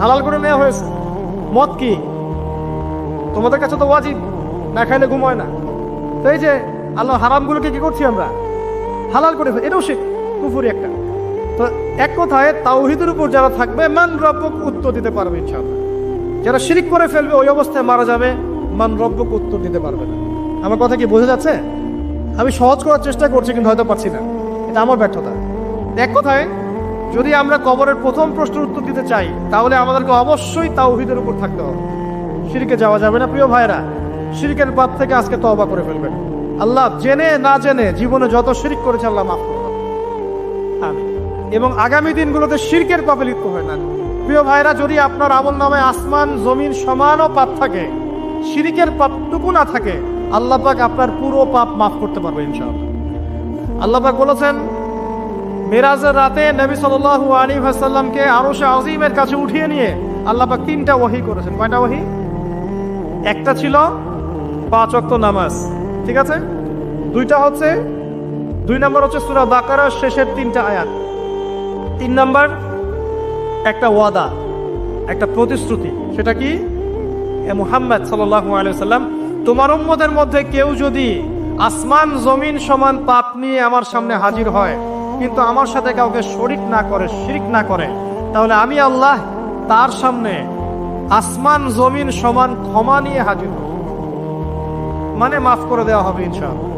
হালাল করে নেওয়া হয়েছে। মদ কি? তোমাদের কাছে তো ওয়াজিব, না খাইলে ঘুম হয় না। তো এই যে আল্লাহ হারামগুলোকে কি করছি আমরা? হালাল করে ফেলি, এটাও শিরক, কুফরি একটা। তো এক কথায় তাওহীদের উপর যারা থাকবে মান রব্বুক উত্তর দিতে পারবে ইনশাআল্লাহ। যারা শিরক করে ফেলবে ওই অবস্থায় মারা যাবে, মান রব্বুক উত্তর দিতে পারবে না। আমার কথা কি বোঝা যাচ্ছে? আমি সহজ করার চেষ্টা করছি কিন্তু হয়তো পারছি না, এটা আমার ব্যর্থতা। এক কথায় যদি আমরা কবরের প্রথম প্রশ্নের উত্তর দিতে চাই তাহলে আমাদেরকে অবশ্যই তাওহীদের উপর থাকতে হবে, শিরকে যাওয়া যাবে না। প্রিয় ভাইরা, শিরকের পাপ থেকে আজকে তওবা করে ফেলবেন। আল্লাহ জেনে না জেনে জীবনে যত শিরক করেছে আল্লাহ মাফ করুন, আমিন। এবং আগামী দিনগুলোতে শিরকের পাপে লিপ্ত হয় না। প্রিয় ভাইরা, যদি আপনার আমল নামায় আসমান জমিন সমানও পাপ থাকে, শিরকের পাপটুকু না থাকে, আল্লাহ পাক আপনার পুরো পাপ মাফ করতে পারবে ইনশাআল্লাহ। আল্লাহ পাক বলেছেন মেরাজের রাতে নবী সাল্লাল্লাহু আলাইহি ওয়াসাল্লামকে আরশে আজিমের কাছে উঠিয়ে নিয়ে আল্লাহ পাক 3টা ওহী করেছেন। কয়টা ওহী? একটা ছিল 5 ওয়াক্ত নামাজ, ঠিক আছে? 2 নম্বর হচ্ছে সূরা বাকারার শেষের 3টা আয়াত। 3 নম্বর একটা ওয়াদা, একটা প্রতিশ্রুতি। সেটা কি? এ মুহাম্মদ সাল্লাল্লাহু আলাইহি ওয়াসাল্লাম, তোমার উম্মতের মধ্যে কেউ যদি আসমান জমিন সমান পাপ নিয়ে আমার সামনে হাজির হয় কিন্তু আমার সাথে কাউকে শরীক না করে, শিরক না করে, তাহলে আমি আল্লাহ তার সামনে আসমান জমিন সমান ক্ষমা নিয়ে হাজির হব, মানে মাফ করে দেওয়া হবে ইনশাআল্লাহ।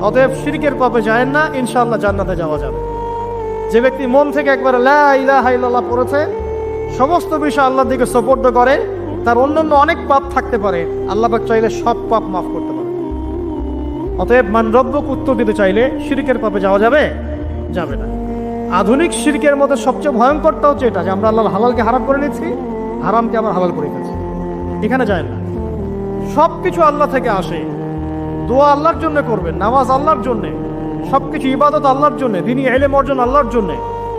অতএব শিরকের পাপে যায় না, ইনশাআল্লাহ জান্নাতে যাওয়া যাবে। যে ব্যক্তি মন থেকে একবার লা ইলাহা ইল্লাল্লাহ পড়েছে, সমস্ত বিষয় আল্লাহর দিকে সুপর্দ করে, তার অন্যান্য অনেক পাপ থাকতে পারে, আল্লাহ পাক চাইলে সব পাপ মাফ করতে পারে। অতএব মান রব্বুক উত্তর দিতে চাইলে শিরকের পাপে যাওয়া যাবে? যাবে না। আধুনিক শিরকের মধ্যে সবচেয়ে ভয়ঙ্করটা হচ্ছে এটা যে আমরা আল্লাহর হালালকে হারাম করে নিচ্ছি, হারামকে আবার হালাল করে ফেলছি। এখানে যায় না। সব কিছু আল্লাহ থেকে আসে, দোয়া আল্লাহর জন্য করবেন, নামাজ আল্লাহর জন্য, সবকিছু ইবাদত আল্লাহর জন্য, দিনী ইলম অর্জন আল্লাহর জন্য।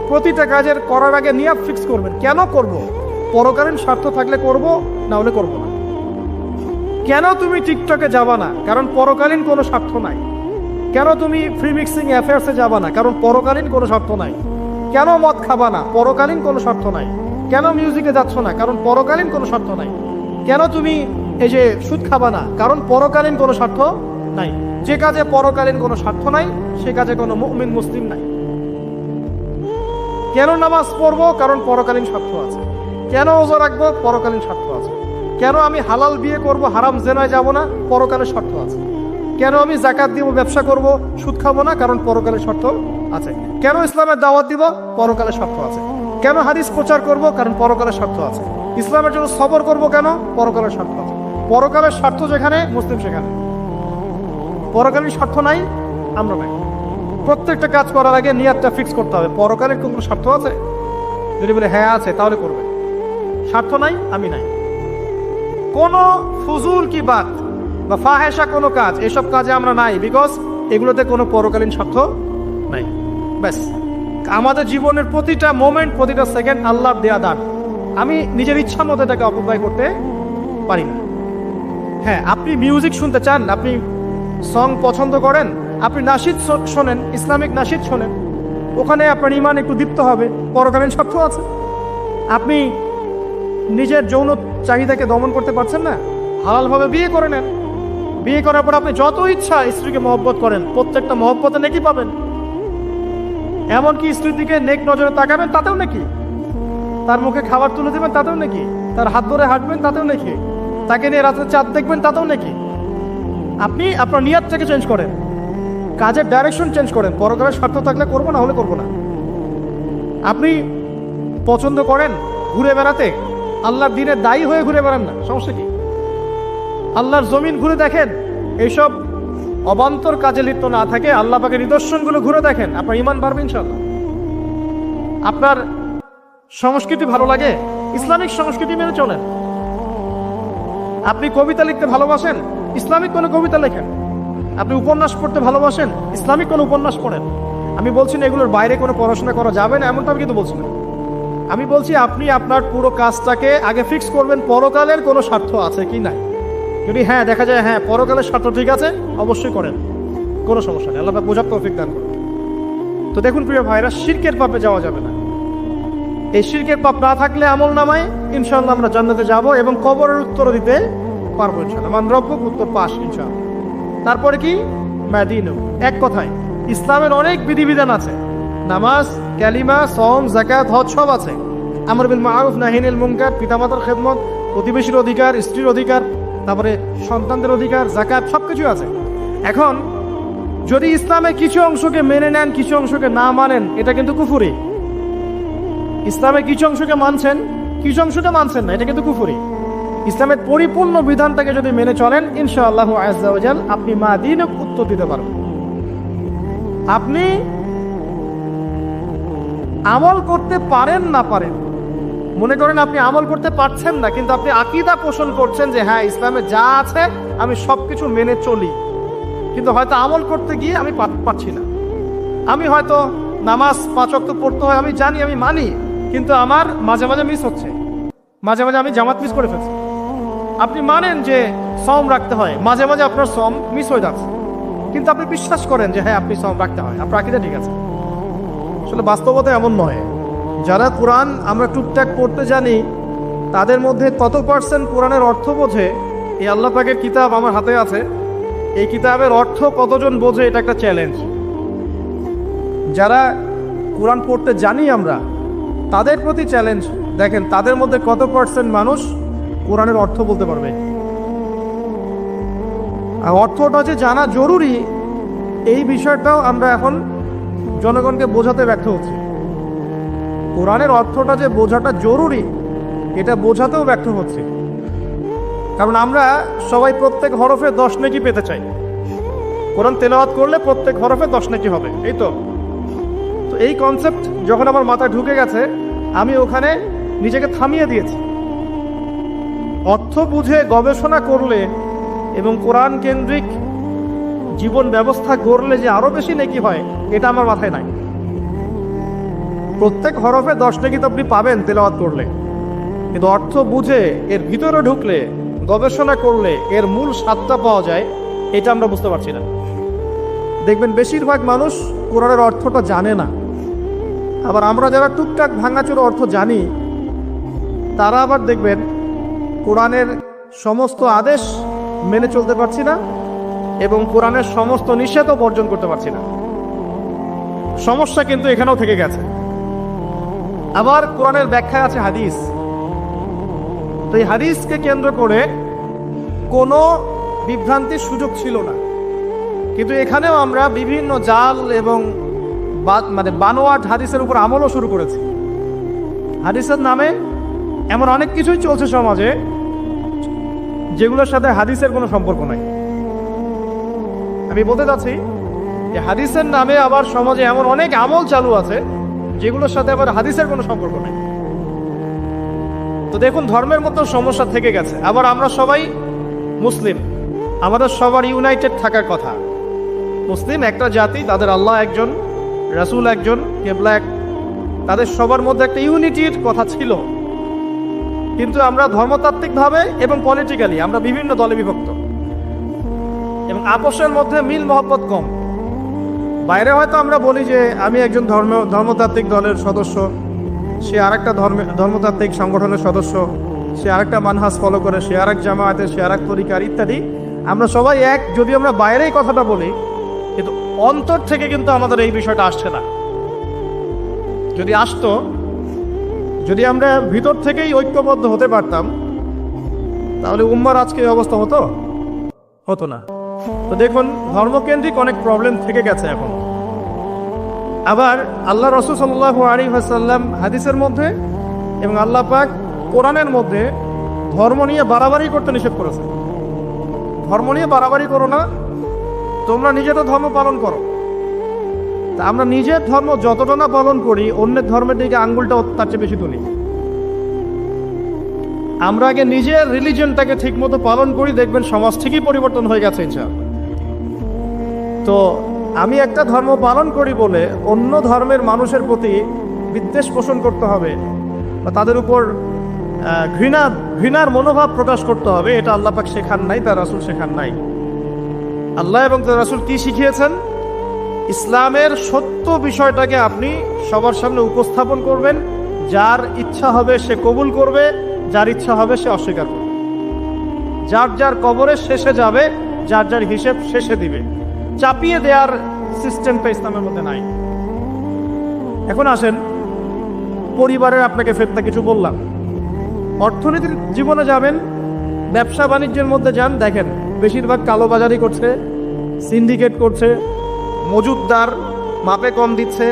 প্রতিটা কাজের করার আগে নিয়াত ফিক্স করবেন, কেন করব? পরকালীন স্বার্থ থাকলে করব, না হলে করব না। কেন তুমি টিকটকে যাবা না? কারণ পরকালীন কোনো স্বার্থ নাই। কেন তুমি ফ্রি মিক্সিং অ্যাফেয়ার্সে যাবা না? কারণ পরকালীন কোনো স্বার্থ নাই। কেন মদ খাবা না? পরকালীন কোনো স্বার্থ নাই। কেন মিউজিকে যাচ্ছ না? কারণ পরকালীন কোনো স্বার্থ নাই। কেন তুমি এই যে সুদ খাবা না? কারণ পরকালীন কোনো স্বার্থ নাই। যে কাজে পরকালীন কোনো স্বার্থ নাই সে কাজে কোনো মুমিন মুসলিম নাই। কেন নামাজ পড়বো? কারণ পরকালীন স্বার্থ আছে। কেন ওযা রাখবো? পরকালীন স্বার্থ আছে। কেন আমি হালাল বিয়ে করব, হারাম জেনায় যাব না? পরকালের স্বার্থ আছে। কেন আমি যাকাত দিব, ব্যবসা করব, সুদ খাবো না? কারণ পরকালের স্বার্থ আছে। কেন ইসলামের দাওয়াত দিব? পরকালের স্বার্থ আছে। কেন হাদিস প্রচার করব? কারণ পরকালের স্বার্থ আছে। ইসলামের জন্য সবর করব কেন? পরকালের স্বার্থ আছে। পরকালের স্বার্থ যেখানে, মুসলিম সেখানে। পরকালীন স্বার্থ নাই, আমরা নাই। প্রত্যেকটা কাজ করার আগে নিয়াতটা ফিক্স করতে হবে, পরকালের কোনো স্বার্থ আছে? যদি বলে হ্যাঁ আছে, তাহলে করবে। স্বার্থ নাই, আমি নাই। কোন ফুজুল কি বাত বা ফাহেসা কোনো কাজ, এসব কাজে আমরা নাই, বিকজ এগুলোতে কোনো পরকালীন স্বার্থ নাই। ব্যাস, আমাদের জীবনের প্রতিটা মোমেন্ট, প্রতিটা সেকেন্ড আল্লাহর দেয়া দান। আমি নিজের ইচ্ছা মতো এটাকে অপব্যয় করতে পারি না। হ্যাঁ, আপনি মিউজিক শুনতে চান, আপনি সং পছন্দ করেন, আপনি নাশিদ শোনেন, ইসলামিক নাশিদ শোনেন, ওখানে আপনার ইমান একটু দীপ্ত হবে, পরকালীন স্বার্থ আছে। আপনি নিজের যৌন চাহিদাকে দমন করতে পারছেন না, হালালভাবে বিয়ে করে নেন। বিয়ে করার পর আপনি যত ইচ্ছা স্ত্রীকে মহব্বত করেন, প্রত্যেকটা মহব্বতে নেকি পাবেন। এমনকি স্ত্রীর দিকে নেক নজরে তাকাবেন, তাতেও নাকি। তার মুখে খাবার তুলে দেবেন, তাতেও নাকি। তার হাত ধরে হাঁটবেন, তাতেও নাকি। তাকে নিয়ে রাত্রে চাঁদ দেখবেন, তাতেও নাকি। আপনি আপনার নিয়তটাকে চেঞ্জ করেন, কাজের ডাইরেকশন চেঞ্জ করেন। পরকালের স্বার্থ থাকলে করবো, না হলে করবো না। আপনি পছন্দ করেন ঘুরে বেড়াতে, আল্লাহর দিনের দায়ী হয়ে ঘুরে বেড়ান না, সমস্যা কি? আল্লাহর জমিন ঘুরে দেখেন, এইসব অবান্তর কাজে লিপ্ত না থাকে আল্লাহ পাকের নিদর্শনগুলো ঘুরে দেখেন, আপনার ইমান বাড়বে ইনশাআল্লাহ। আপনার সংস্কৃতি ভালো লাগে, ইসলামিক সংস্কৃতি মেনে চলেন। আপনি কবিতা লিখতে ভালোবাসেন, ইসলামিক কোনো কবিতা লেখেন। আপনি উপন্যাস পড়তে ভালোবাসেন, ইসলামিক কোনো উপন্যাস পড়েন। আমি বলছি না এগুলোর বাইরে কোনো পড়াশোনা করা যাবে না, এমনটা আমি কিন্তু বলছি না। আমি বলছি আপনি আপনার পুরো কাজটাকে আগে ফিক্স করবেন পরকালের কোনো স্বার্থ আছে কি নাই। যদি হ্যাঁ দেখা যায় হ্যাঁ পরকালের স্বার্থ ঠিক আছে, অবশ্যই করেন, কোনো সমস্যা নেই। আল্লাহ বোঝার তৌফিক দান করুন। তো দেখুন প্রিয় ভাইরা, শিরকের পাপে যাওয়া যাবে না। এই শিরকের পাপ না থাকলে আমল নামায় ইনশাআল্লাহ আমরা জান্নাতে যাব এবং কবরের উত্তর দিতে পারবো ইনশাআল্লাহ। মান রব্বুক, উত্তর পাস ইনশাআল্লাহ। তারপরে কি? মাদিনু। এক কথায় ইসলামের অনেক বিধিবিধান আছে, নামাজ, কালিমা, সওম, যাকাত, হজ সব আছে। আমর বিল মারুফ, নাহি আনিল মুনকার, পিতামাতার খেদমত, প্রতিবেশীর অধিকার, স্ত্রীর অধিকার, তারপরে সন্তানদের অধিকার, যাকাত, সবকিছু আছে। এখন যদি ইসলামে কিছু অংশকে মেনে নেন, কিছু অংশকে না মানেন, এটা কিন্তু কুফরি। ইসলামে কিছু অংশকে মানছেন, কিছু অংশকে মানছেন না, এটা কিন্তু কুফরি। ইসলামের পরিপূর্ণ বিধানটাকে যদি মেনে চলেন ইনশাআল্লাহ আযজা ওয়া জাল আপনি মাদিনক উত্তর দিতে পারবেন। আপনি আমল করতে পারেন না পারেন, মনে করেন আপনি আমল করতে পারছেন না, কিন্তু আপনি আকীদা পোষণ করছেন যে হ্যাঁ ইসলামে যা আছে আমি সবকিছু মেনে চলি, কিন্তু হয়তো আমল করতে গিয়ে আমি পারছি না। আমি হয়তো নামাজ 5 ওয়াক্ত পড়তে হয়, আমি জানি, আমি মানি, কিন্তু আমার মাঝে মাঝে মিস হচ্ছে, মাঝে মাঝে আমি জামাত মিস করে ফেলছি। আপনি মানেন যে সওম রাখতে হয়, মাঝে মাঝে আপনার সওম মিস হয়ে যাচ্ছে, কিন্তু আপনি বিশ্বাস করেন যে হ্যাঁ আপনি সওম রাখতে হয়, আপনার আকীদা ঠিক আছে। আসলে বাস্তবতা এমন নয়। যারা কোরআন আমরা টুকটাক পড়তে জানি, তাদের মধ্যে কত পার্সেন্ট কোরআনের অর্থ বোঝে? এই আল্লাহ পাকের কিতাব আমার হাতে আছে, এই কিতাবের অর্থ কতজন বোঝে? এটা একটা চ্যালেঞ্জ। যারা কোরআন পড়তে জানি আমরা, তাদের প্রতি চ্যালেঞ্জ, দেখেন তাদের মধ্যে কত পার্সেন্ট মানুষ কোরআনের অর্থ বলতে পারবে। আর অর্থটা যে জানা জরুরি, এই বিষয়টাও আমরা এখন জনগণকে বোঝাতে ব্যর্থ হচ্ছি। কোরআনের অর্থটা যে বোঝাটা জরুরি, এটা বোঝাতেও ব্যর্থ হচ্ছে। কারণ আমরা সবাই প্রত্যেক হরফে 10 নেকি পেতে চাই। কোরআন তেলাওয়াত করলে প্রত্যেক হরফে 10 নেকি হবে, এই তো। তো এই কনসেপ্ট যখন আমার মাথায় ঢুকে গেছে, আমি ওখানে নিজেকে থামিয়ে দিয়েছি। অর্থ বুঝে গবেষণা করলে এবং কোরআন কেন্দ্রিক জীবন ব্যবস্থা গড়লে যে আরো বেশি নেকি হয়, এটা আমার মাথায় নাই। প্রত্যেক হরফে 10 নেকি তো আপনি পাবেন তেলাওয়াত করলে, কিন্তু অর্থ বুঝে এর ভিতরে ঢুকলে, গবেষণা করলে এর মূল স্বাদটা পাওয়া যায়, এটা আমরা বুঝতে পারছি না। দেখবেন বেশিরভাগ মানুষ কোরআনের অর্থটা জানে না। আবার আমরা যারা টুকটাক ভাঙাচোরা অর্থ জানি, তারা আবার দেখবেন কোরআনের সমস্ত আদেশ মেনে চলতে পারছি না এবং কোরআনের সমস্ত নিষেধও বর্জন করতে পারছি না। সমস্যা কিন্তু এখানেও থেকে গেছে। আবার কোরআনের ব্যাখ্যায় আছে হাদিস, তো এই হাদিসকে কেন্দ্র করে কোনো বিভ্রান্তির সুযোগ ছিল না, কিন্তু এখানেও আমরা বিভিন্ন জাল এবং বানোয়াট হাদিসের উপর আমলও শুরু করেছি। হাদিসের নামে এমন অনেক কিছুই চলছে সমাজে যেগুলোর সাথে হাদিসের কোনো সম্পর্ক নাই। আমি বলতে চাচ্ছি যে হাদিসের নামে আবার সমাজে এমন অনেক আমল চালু আছে যেগুলোর সাথে আবার হাদিসের কোনো সম্পর্ক নেই। তো দেখুন, ধর্মের মতো সমস্যা থেকে গেছে। আবার আমরা সবাই মুসলিম, আমাদের সবার ইউনাইটেড থাকার কথা। মুসলিম একটা জাতি, তাদের আল্লাহ একজন, রাসূল একজন, কিবলা এক, তাদের সবার মধ্যে একটা ইউনিটির কথা ছিল। কিন্তু আমরা ধর্মতাত্ত্বিকভাবে এবং পলিটিক্যালি আমরা বিভিন্ন দলে বিভক্ত এবং আপসের মধ্যে মিল মহব্বত কম। বাইরে হয়তো আমরা বলি যে আমি একজন ধর্মতাত্ত্বিক দলের সদস্য, সে আরেকটা ধর্মতাত্ত্বিক সংগঠনের সদস্য, সে আরেকটা মানহাজ ফলো করে, সে আরেক জামায়াতের, সে আরেক তরিকার ইত্যাদি। আমরা সবাই এক, যদি আমরা বাইরে এই কথাটা বলি, কিন্তু অন্তর থেকে কিন্তু আমাদের এই বিষয়টা আসছে না। যদি আসতো, যদি আমরা ভিতর থেকেই ঐক্যবদ্ধ হতে পারতাম, তাহলে উম্মার আজকে এই অবস্থা হতো না। তো দেখুন, ধর্মকেন্দ্রিক অনেক প্রবলেম থেকে গেছে এখন। আবার আল্লাহ রাসূল সাল্লাল্লাহু আলাইহি ওয়াসাল্লাম হাদিসের মধ্যে এবং আল্লাহ পাক কোরআনের মধ্যে ধর্ম নিয়ে বাড়াবাড়ি করতে নিষেধ করেছে। ধর্ম নিয়ে বাড়াবাড়ি করো না, তোমরা নিজেরা ধর্ম পালন করো। তা আমরা নিজের ধর্ম যতটা না পালন করি, অন্যের ধর্মের দিকে আঙ্গুলটা তার চেয়ে বেশি তুলি। আমরা আগে নিজের রিলিজনটাকে ঠিক মতো পালন করি, দেখবেন সমাজ ঠিকই পরিবর্তন হয়ে গেছে ইনশাআল্লাহ। তো আমি একটা ধর্ম পালন করি বলে অন্য ধর্মের মানুষের প্রতি বিদ্বেষ পোষণ করতে হবে বা তাদের উপর ঘৃণার মনোভাব প্রকাশ করতে হবে, এটা আল্লাহ পাক শেখান নাই, তার রাসূল শেখান নাই। আল্লাহ এবং তার রাসূল কি শিখিয়েছেন? ইসলামের সত্য বিষয়টাকে আপনি সবার সামনে উপস্থাপন করবেন। যার ইচ্ছা হবে সে কবুল করবে, যার ইচ্ছা হবে সে অস্বীকার করবে। যার যার কবরের শেষে যাবে, যার যার হিসেব শেষে দিবে। চাপিয়ে দেওয়ার সিস্টেমটা ইসলামের মধ্যে নাই। এখন আসেন, পরিবারের আপনাকে ফেতনা কিছু বললাম। অর্থনীতির জীবনে যাবেন, ব্যবসা বাণিজ্যের মধ্যে যান, দেখেন বেশিরভাগ কালোবাজারি করছে, সিন্ডিকেট করছে, মজুদদার মাপে কম দিচ্ছে,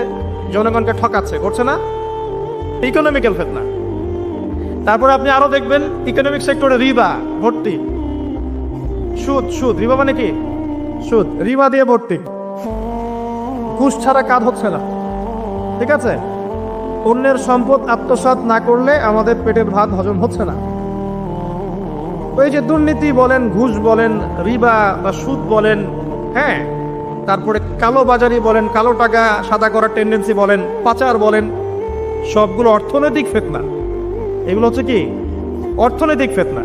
জনগণকে ঠকাচ্ছে, করছে না? ইকোনমিক্যাল ফেতনা। তারপরে আপনি আরো দেখবেন ইকোনমিক সেক্টরে রিবা ভর্তি, সুদ। রিবা মানে কি? সুদ, রিবা দিয়ে ভর্তি। ঘুষ ছাড়া কাজ হচ্ছে না, ঠিক আছে? অন্যের সম্পদ আত্মসাৎ না করলে আমাদের পেটের ভাত হজম হচ্ছে না। ওই যে দুর্নীতি বলেন, ঘুষ বলেন, রিবা বা সুদ বলেন, হ্যাঁ, তারপরে কালো বাজারি বলেন, কালো টাকা সাদা করার টেন্ডেন্সি বলেন, পাচার বলেন, সবগুলো অর্থনৈতিক ফিতনা। এগুলো হচ্ছে কি? অর্থনৈতিক ফিতনা।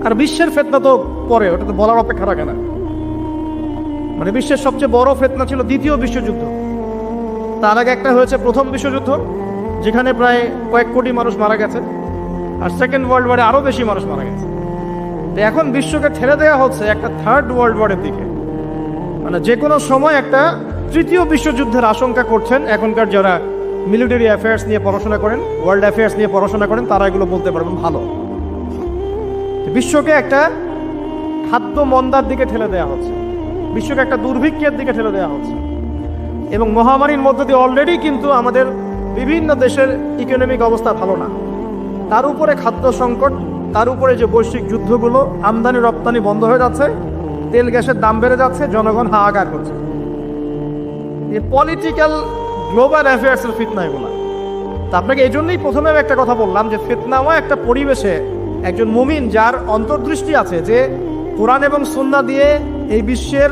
আর বিশ্বের ফিতনা তো পরে, ওটা তো বলার অপেক্ষা রাখে না। মানে বিশ্বের সবচেয়ে বড় ফিতনা ছিল দ্বিতীয় বিশ্বযুদ্ধ। তার আগে একটা হয়েছে প্রথম বিশ্বযুদ্ধ, যেখানে প্রায় কয়েক কোটি মানুষ মারা গেছে, আর সেকেন্ড ওয়ার্ল্ড ওয়ারে আরো বেশি মানুষ মারা গেছে। তো এখন বিশ্বকে ঠেলে দেওয়া হচ্ছে একটা থার্ড ওয়ার্ল্ড ওয়ারের দিকে। মানে যে কোনো সময় একটা তৃতীয় বিশ্বযুদ্ধের আশঙ্কা করছেন এখনকার যারা মিলিটারি অ্যাফেয়ার্স নিয়ে পড়াশোনা করেন, ওয়ার্ল্ড অ্যাফেয়ার্স নিয়ে পড়াশোনা করেন, তারা এগুলো বলতে পারবেন ভালো। বিশ্বকে একটা খাদ্য মন্দার দিকে ঠেলে দেওয়া হচ্ছে, বিশ্বকে একটা দুর্ভিক্ষের দিকে ঠেলে দেওয়া হচ্ছে। এবং মহামারীর মধ্য দিয়ে অলরেডি কিন্তু আমাদের বিভিন্ন দেশের ইকোনমিক অবস্থা ভালো না। তার উপরে খাদ্য সংকট, তার উপরে যে বৈশ্বিক যুদ্ধগুলো, আমদানি রপ্তানি বন্ধ হয়ে যাচ্ছে, তেল গ্যাসের দাম বেড়ে যাচ্ছে, জনগণ হাহাকার করছে। এই পলিটিক্যাল গ্লোবাল অ্যাফেয়ার্সের ফিতনা এগুলো। তা আপনাকে এই জন্যই প্রথমে একটা কথা বললাম যে ফিতনাময় একটা পরিবেশে একজন মুমিন যার অন্তর্দৃষ্টি আছে, যে কোরআন এবং সুন্নাহ দিয়ে এই বিশ্বের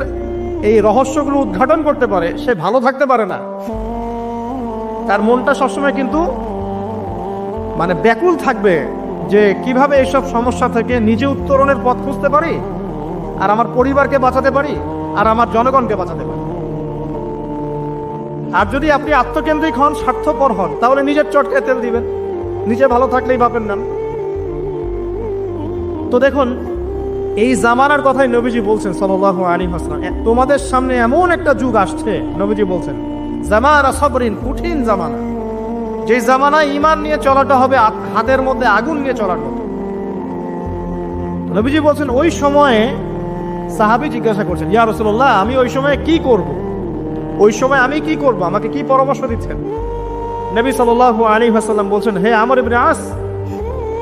এই রহস্যগুলো উদ্ঘাটন করতে পারে, সে ভালো থাকতে পারে না। তার মনটা সবসময় কিন্তু মানে ব্যাকুল থাকবে যে কিভাবে এইসব সমস্যা থেকে নিজে উত্তরণের পথ খুঁজতে পারি, আর আমার পরিবারকে বাঁচাতে পারি, আর আমার জনগণকে বাঁচাতে পারি। আর যদি আপনি আত্মকেন্দ্রিক হন, স্বার্থপর হন, তাহলে নিজের চটকায় তেল দিবেন, নিজে ভালো থাকলেই বাপের নাম। তো দেখুন, এই জামানার কথাই নবীজি বলছেন সাল্লাল্লাহু আলাইহি ওয়াসাল্লাম, তোমাদের সামনে এমন একটা যুগ আসছে, নবীজি বলছেন জামানা সবরিন, কঠিন জামানা। যে জামানায় ঈমান নিয়ে চলাটা হবে হাতের মধ্যে আগুন নিয়ে চলার মতো। নবীজি বলছেন ওই সময়ে সাহাবী জিজ্ঞাসা করছেন, ইয়া রাসূলুল্লাহ, আমি ওই সময়ে কি করব? ওই সময় আমি কি করব? আমাকে কি পরামর্শ দিচ্ছেন? নবী সাল্লাল্লাহু আলাইহি ওয়াসাল্লাম বলছেন, হে আমর ইবনে আস,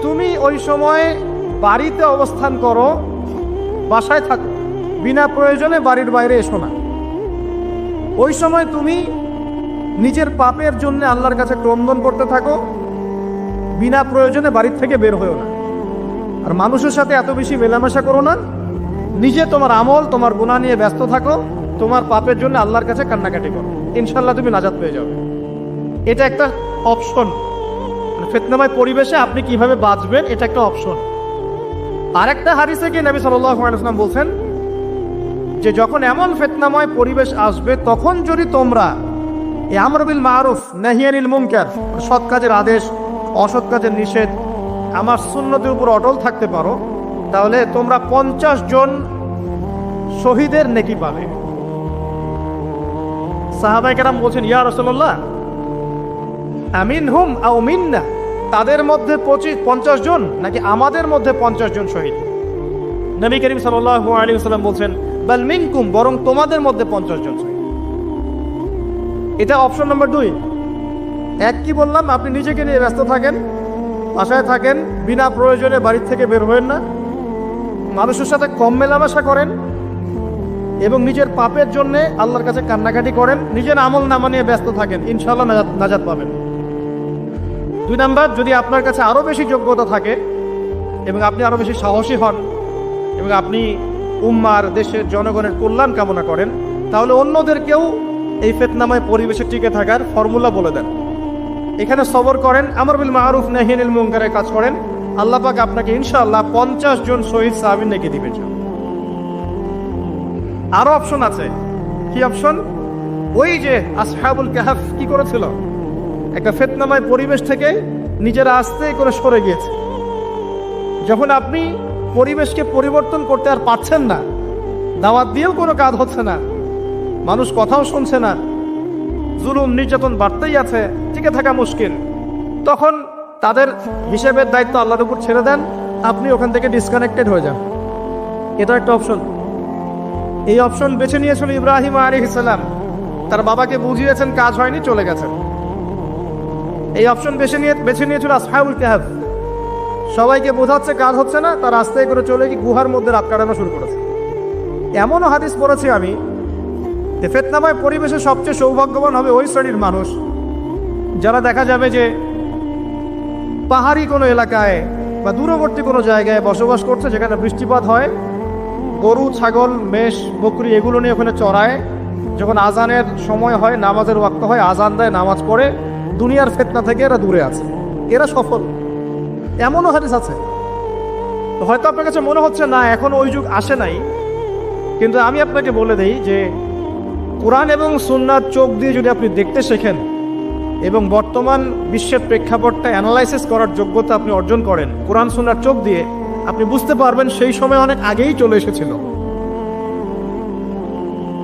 তুমি ওই সময় বাড়িতে অবস্থান করো, বাসায় থাকো, বিনা প্রয়োজনে বাড়ির বাইরে এসো না। ওই সময় তুমি নিজের পাপের জন্য আল্লাহর কাছে ক্রন্দন করতে থাকো, বিনা প্রয়োজনে বাড়ির থেকে বের হয়েও না। আর মানুষের সাথে এত বেশি মেলামেশা করো না, নিজে তোমার আমল তোমার গুনাহ নিয়ে ব্যস্ত থাকো, তোমার পাপের জন্য আল্লাহর কাছে কান্নাকাটি করো, ইনশাল্লাহ তুমি নাজাত পেয়ে যাবে। এটা একটা অপশন। ফিতনাময় পরিবেশে আপনি কিভাবে বাঁচবেন এটা একটা অপশন। আরেকটা হাদিসে কি নবী সাল্লাল্লাহু আলাইহি ওয়াসাল্লাম বলছেন যে যখন এমন ফিতনাময় পরিবেশ আসবে তখন যদি তোমরা এই আমর বিল মারুফ নাহি আনিল মুনকার, সৎ কাজের আদেশ অসৎ কাজের নিষেধ, আমার সুন্নতের উপর অটল থাকতে পারো, তাহলে তোমরা 50 জন শহীদের নেকি পাবে। সাহাবায়ে কেরাম বলছেন, ইয়া রাসূলুল্লাহ আমিনহুম আও মিন্না, তাদের মধ্যে 50 জন নাকি আমাদের মধ্যে 50 জন শহীদ? নবী করিম সাল্লাল্লাহু আলাইহি ওয়াসাল্লাম বলছেন, বাল মিনকুম, বরং তোমাদের মধ্যে 50 জন শহীদ। এটা অপশন নম্বর 2। এক কি বললাম, আপনি নিজেকে নিয়ে ব্যস্ত থাকেন, বাসায় থাকেন, বিনা প্রয়োজনে বাড়ির থেকে বের হবেন না, মানুষের সাথে কম মেলামেশা করেন এবং নিজের পাপের জন্য আল্লাহর কাছে কান্নাকাটি করেন, নিজের আমল নামা নিয়ে ব্যস্ত থাকেন, ইনশাআল্লাহ নাজাত পাবেন। 2 নাম্বার, যদি আপনার কাছে আরো বেশি যোগ্যতা থাকে এবং আপনি আরো বেশি সাহসী হন এবং আপনি উম্মার দেশের জনগণের কল্যাণ কামনা করেন, তাহলে অন্যদেরকেও এই ফিতনাময় পরিবেশে টিকে থাকার ফর্মুলা বলে দেন। এখানে সবর করেন, আমর বিল মারুফ নাহি আনিল মুনকারের কাজ করেন, আল্লাহ পাক আপনাকে ইনশাআল্লাহ 50 জন শহীদ সাহাবী নেকি দিবেন। আরো অপশন আছে। কি অপশন? ওই যে আসহাবুল কাহফ কি করেছিল, একটা ফিতনাময় পরিবেশ থেকে নিজেরা আস্তে করে সরে গিয়েছে। যখন আপনি পরিবেশকে পরিবর্তন করতে আর পারছেন না, দাওয়াত দিয়েও কোনো কাজ হচ্ছে না, মানুষ কথাও শুনছে না, জুলুম নির্যাতন বাড়তেই আছে, টিকে থাকা মুশকিল, তখন তাদের হিসেবের দায়িত্ব আল্লাহর উপর ছেড়ে দেন, আপনি ওখান থেকে ডিসকানেক্টেড হয়ে যান। এটা একটা অপশন। এই অপশন বেছে নিয়েছিল ইব্রাহিম আলাইহিস সালাম, তার বাবাকে বুঝিয়েছেন, কাজ হয়নি, চলে গেছেন। এই অপশন বেছে নিয়েছিল আসহাবুল কাহফ, সবাইকে বোঝাচ্ছে কাজ হচ্ছে না, তার রাস্তায় করে চলে গিয়ে গুহার মধ্যে রাত কাটানো শুরু করেছে। এমনও হাদিস পড়েছি আমি যে ফিতনাময় পরিবেশে সবচেয়ে সৌভাগ্যবান হবে ওই শ্রেণীর মানুষ যারা দেখা যাবে যে পাহাড়ি কোনো এলাকায় বা দূরবর্তী কোনো জায়গায় বসবাস করছে, যেখানে বৃষ্টিপাত হয়, গরু ছাগল মেষ বকরি এগুলো নিয়ে ওখানে চড়ায়, যখন আজানের সময় হয়, নামাজের ওয়াক্ত হয়, আজান দেয়, নামাজ পড়ে, দুনিয়ার ফিতনা থেকে এরা দূরে আছে, এরা সফল। এমনও হাদিস আছে। হয়তো আপনার কাছে মনে হচ্ছে না এখন ওই যুগ আসে নাই, কিন্তু আমি আপনাকে বলে দেই যে কোরআন এবং সুন্নাহর চোখ দিয়ে যদি আপনি দেখতে শেখেন এবং বর্তমান বিশ্বের প্রেক্ষাপটটা অ্যানালাইসিস করার যোগ্যতা আপনি অর্জন করেন কোরআন সুন্নাহর চোখ দিয়ে, আপনি বুঝতে পারবেন সেই সময় অনেক আগেই চলে এসেছিল।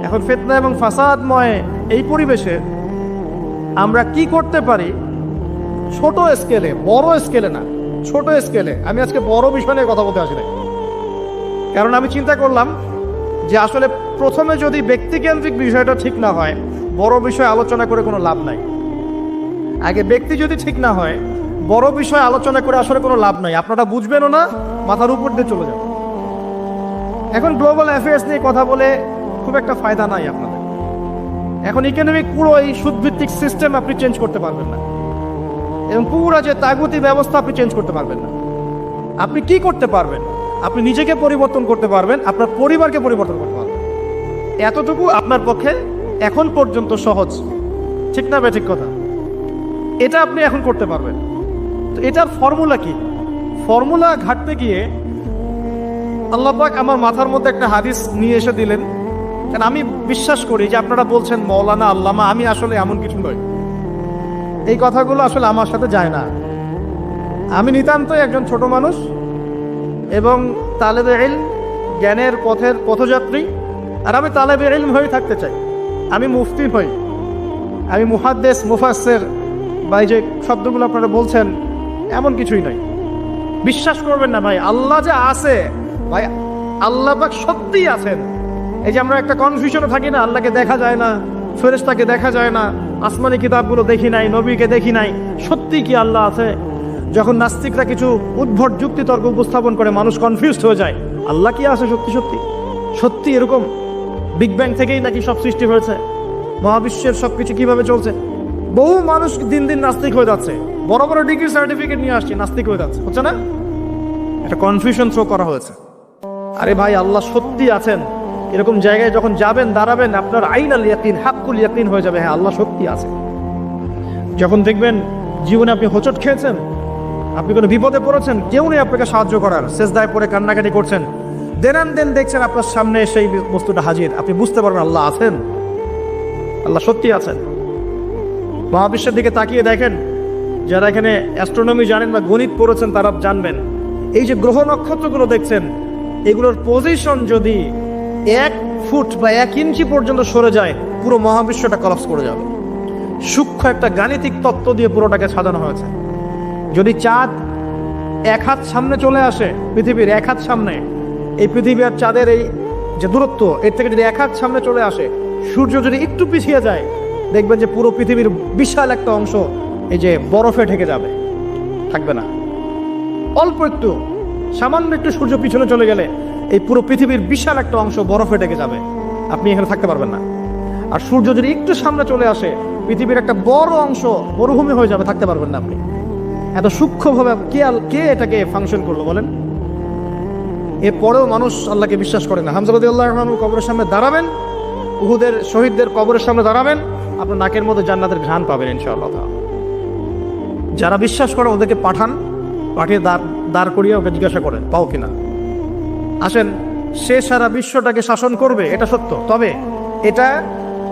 এখন ফিতনা এবং ফাসাদময় এই পরিবেশে আমরা কি করতে পারি, ছোট স্কেলে, বড় স্কেলে না, ছোট স্কেলে। আমি আজকে বড় বিষয় নিয়ে কথা বলতে আসি না, কারণ আমি চিন্তা করলাম যে আসলে প্রথমে যদি ব্যক্তিকেন্দ্রিক বিষয়টা ঠিক না হয়, বড় বিষয় আলোচনা করে কোনো লাভ নাই। আগে ব্যক্তি যদি ঠিক না হয়, বড় বিষয় আলোচনা করে আসলে কোনো লাভ নাই, আপনারা বুঝবেনও না, মাথার উপর দিয়ে চলে যাবে। এখন গ্লোবাল অ্যাফেয়ার্স নিয়ে কথা বলে খুব একটা ফায়দা নাই আপনাদের। এখন ইকোনমিক পুরো এই সুদভিত্তিক সিস্টেম আপনি চেঞ্জ করতে পারবেন না, এবং পুরো যে তাগুতি ব্যবস্থা আপনি চেঞ্জ করতে পারবেন না। আপনি কি করতে পারবেন? আপনি নিজেকে পরিবর্তন করতে পারবেন, আপনার পরিবারকে পরিবর্তন করতে পারবেন। এতটুকু আপনার পক্ষে এখন পর্যন্ত সহজ, ঠিক না? ঠিক কথা। এটা আপনি এখন করতে পারবেন। তো এটার ফর্মুলা কি? ফর্মুলা ঘাটতে গিয়ে আল্লাহ পাক আমার মাথার মধ্যে একটা হাদিস নিয়ে এসে দিলেন। কারণ আমি বিশ্বাস করি যে আপনারা বলছেন মৌলানা আল্লামা, আমি আসলে এমন কিছু নই, এই কথাগুলো আসলে আমার সাথে যায় না। আমি নিতান্তই একজন ছোট মানুষ এবং তালেবে ইলম, জ্ঞানের পথের পথযাত্রী। আর আমি তালেবে ইলম হয়ে থাকতে চাই। আমি মুফতি হই, আমি মুহাদ্দিস, মুফাসসির বা এই যে শব্দগুলো আপনারা বলছেন, এমন কিছুই নয়। বিশ্বাস করবেন না ভাই, আল্লাহ যে আছে ভাই, আল্লাহ পাক সত্যিই আছেন। এই যে আমরা একটা কনফিউশনে থাকি না, আল্লাহকে দেখা যায় না, ফেরেশতাকে দেখা যায় না, আসমানি কিতাবগুলো দেখি নাই, নবীকে দেখি নাই, সত্যি কি আল্লাহ আছে? যখন নাস্তিকরা কিছু উদ্ভট যুক্তিতর্ক উপস্থাপন করে মানুষ কনফিউজড হয়ে যায়, আল্লাহ কি আছে সত্যি সত্যি? সত্যি এরকম বিগ ব্যাং থেকেই নাকি সব সৃষ্টি হয়েছে? মহাবিশ্বের সবকিছু কিভাবে চলছে? বহু মানুষ দিন দিন নাস্তিক হয়ে যাচ্ছে, বড় বড় ডিগ্রি সার্টিফিকেট নিয়ে আসছে, নাস্তিক হয়ে যাচ্ছে, হচ্ছে না? একটা কনফিউশন থ্রো করা হয়েছে। আরে ভাই, আল্লাহ সত্যি আছেন, এরকম জায়গায় যখন যাবেন, দাঁড়াবেন, আপনার আইনাল ইয়াকিন, হাক্কুল ইয়াকিন হয়ে যাবে, হ্যাঁ আল্লাহ সত্যি আছে। যখন দেখবেন জীবনে আপনি হোঁচট খেয়েছেন, আপনি কোনো বিপদে পড়েছেন, কেউ নেই আপনাকে সাহায্য করার, সেজদায় পড়ে কান্নাকাটি করছেন, দেন দেখছেন আপনার সামনে সেই বস্তুটা হাজির, আপনি বুঝতে পারবেন আল্লাহ আছেন, আল্লাহ সত্যি আছেন। মহাবিশ্বের দিকে তাকিয়ে দেখেন, যারা এখানে অ্যাস্ট্রোনমি জানেন বা গণিত পড়েছেন তারা জানবেন, এই যে গ্রহ নক্ষত্রগুলো দেখছেন, এগুলোর পজিশন যদি 1 ফুট বা 1 ইঞ্চি পর্যন্ত সরে যায়, পুরো মহাবিশ্বটা কলাপস করে যাবে। সূক্ষ্ম একটা গাণিতিক তত্ত্ব দিয়ে পুরোটাকে সাজানো হয়েছে। যদি চাঁদ 1 হাত সামনে চলে আসে, পৃথিবীর 1 হাত সামনে, এই পৃথিবী আর চাঁদের এই যে দূরত্ব, এর থেকে যদি 1 হাত সামনে চলে আসে, সূর্য যদি একটু পিছিয়ে যায়, দেখবেন যে পুরো পৃথিবীর বিশাল একটা অংশ এই যে বরফে ঢেকে যাবে, থাকবে না। অল্প একটু, সামান্য একটু সূর্য পিছনে চলে গেলে এই পুরো পৃথিবীর বিশাল একটা অংশ বরফে ঢেকে যাবে, আপনি এখানে থাকতে পারবেন না। আর সূর্য যদি একটু সামনে চলে আসে, পৃথিবীর একটা বড় অংশ মরুভূমি হয়ে যাবে, থাকতে পারবেন না আপনি। এত সূক্ষ্মভাবে কে এটাকে ফাংশন করলো বলেন? এরপরেও মানুষ আল্লাহকে বিশ্বাস করে না। হামজা রাদিয়াল্লাহু আনহু কবরের সামনে দাঁড়াবেন, উহুদের শহীদদের কবরের সামনে দাঁড়াবেন, আপনার নাকের মধ্যে জান্নাতের ঘ্রাণ পাবেন ইনশাআল্লাহ। যারা বিশ্বাস করে ওদেরকে পাঠিয়ে দাঁড় করিয়ে ওকে জিজ্ঞাসা করেন পাও কিনা। আসেন, সে সারা বিশ্বটাকে শাসন করবে, এটা সত্য, তবে এটা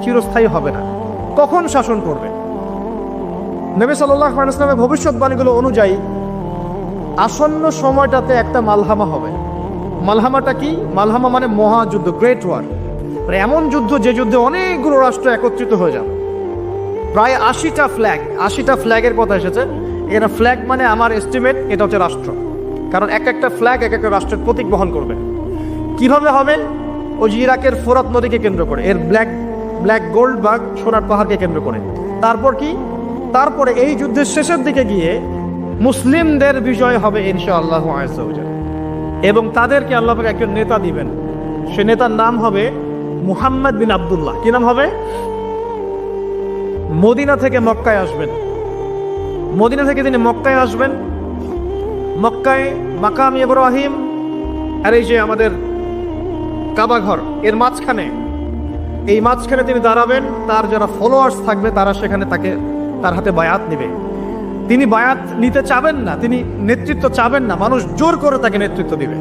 চিরস্থায়ী হবে না। কখন শাসন করবে? নবী সাল্লাল্লাহু আলাইহি ওয়াসাল্লামের ভবিষ্যৎবাণীগুলো অনুযায়ী আসন্ন সময়টাতে একটা মালহামা হবে। মালহামাটা কি? মালহামা মানে মহাযুদ্ধ, গ্রেট ওয়ার, মানে এমন যুদ্ধ যে যুদ্ধে অনেকগুলো রাষ্ট্র একত্রিত হয়ে যাবে। প্রায় 80টা ফ্ল্যাগের কথা এসেছে এখানে। ফ্ল্যাগ মানে আমার এস্টিমেট এটা হচ্ছে রাষ্ট্র, কারণ একটা ফ্ল্যাগ একটা রাষ্ট্রের প্রতীক বহন করবে। কিভাবে হবে? ওই যে ইরাকের ফোরাত নদীকে কেন্দ্র করে, এর ব্ল্যাক গোল্ড বা সোনার পাহাড়কে কেন্দ্র করে। তারপর কি? তারপরে এই যুদ্ধের শেষের দিকে গিয়ে মুসলিমদের বিজয় হবে ইনশাআল্লাহু আযজা ওয়া জাল্লা, এবং তাদেরকে আল্লাহ পাক একজন নেতা দিবেন। সে নেতার নাম হবে মুহাম্মদ বিন আব্দুল্লাহ। কি নাম হবে? মদিনা থেকে মক্কায় আসবেন। মদিনা থেকে তিনি মক্কায় আসবেন। মক্কায় মাকাম ইব্রাহিম আর এই যে আমাদের কাবা ঘর, এর মাঝখানে তিনি দাঁড়াবেন। তার যারা ফলোয়ার্স থাকবে তারা সেখানে তার হাতে বায়াত নেবে। তিনি বায়াত নিতে চাবেন না, তিনি নেতৃত্ব চাবেন না, মানুষ জোর করে তাকে নেতৃত্ব দিবে।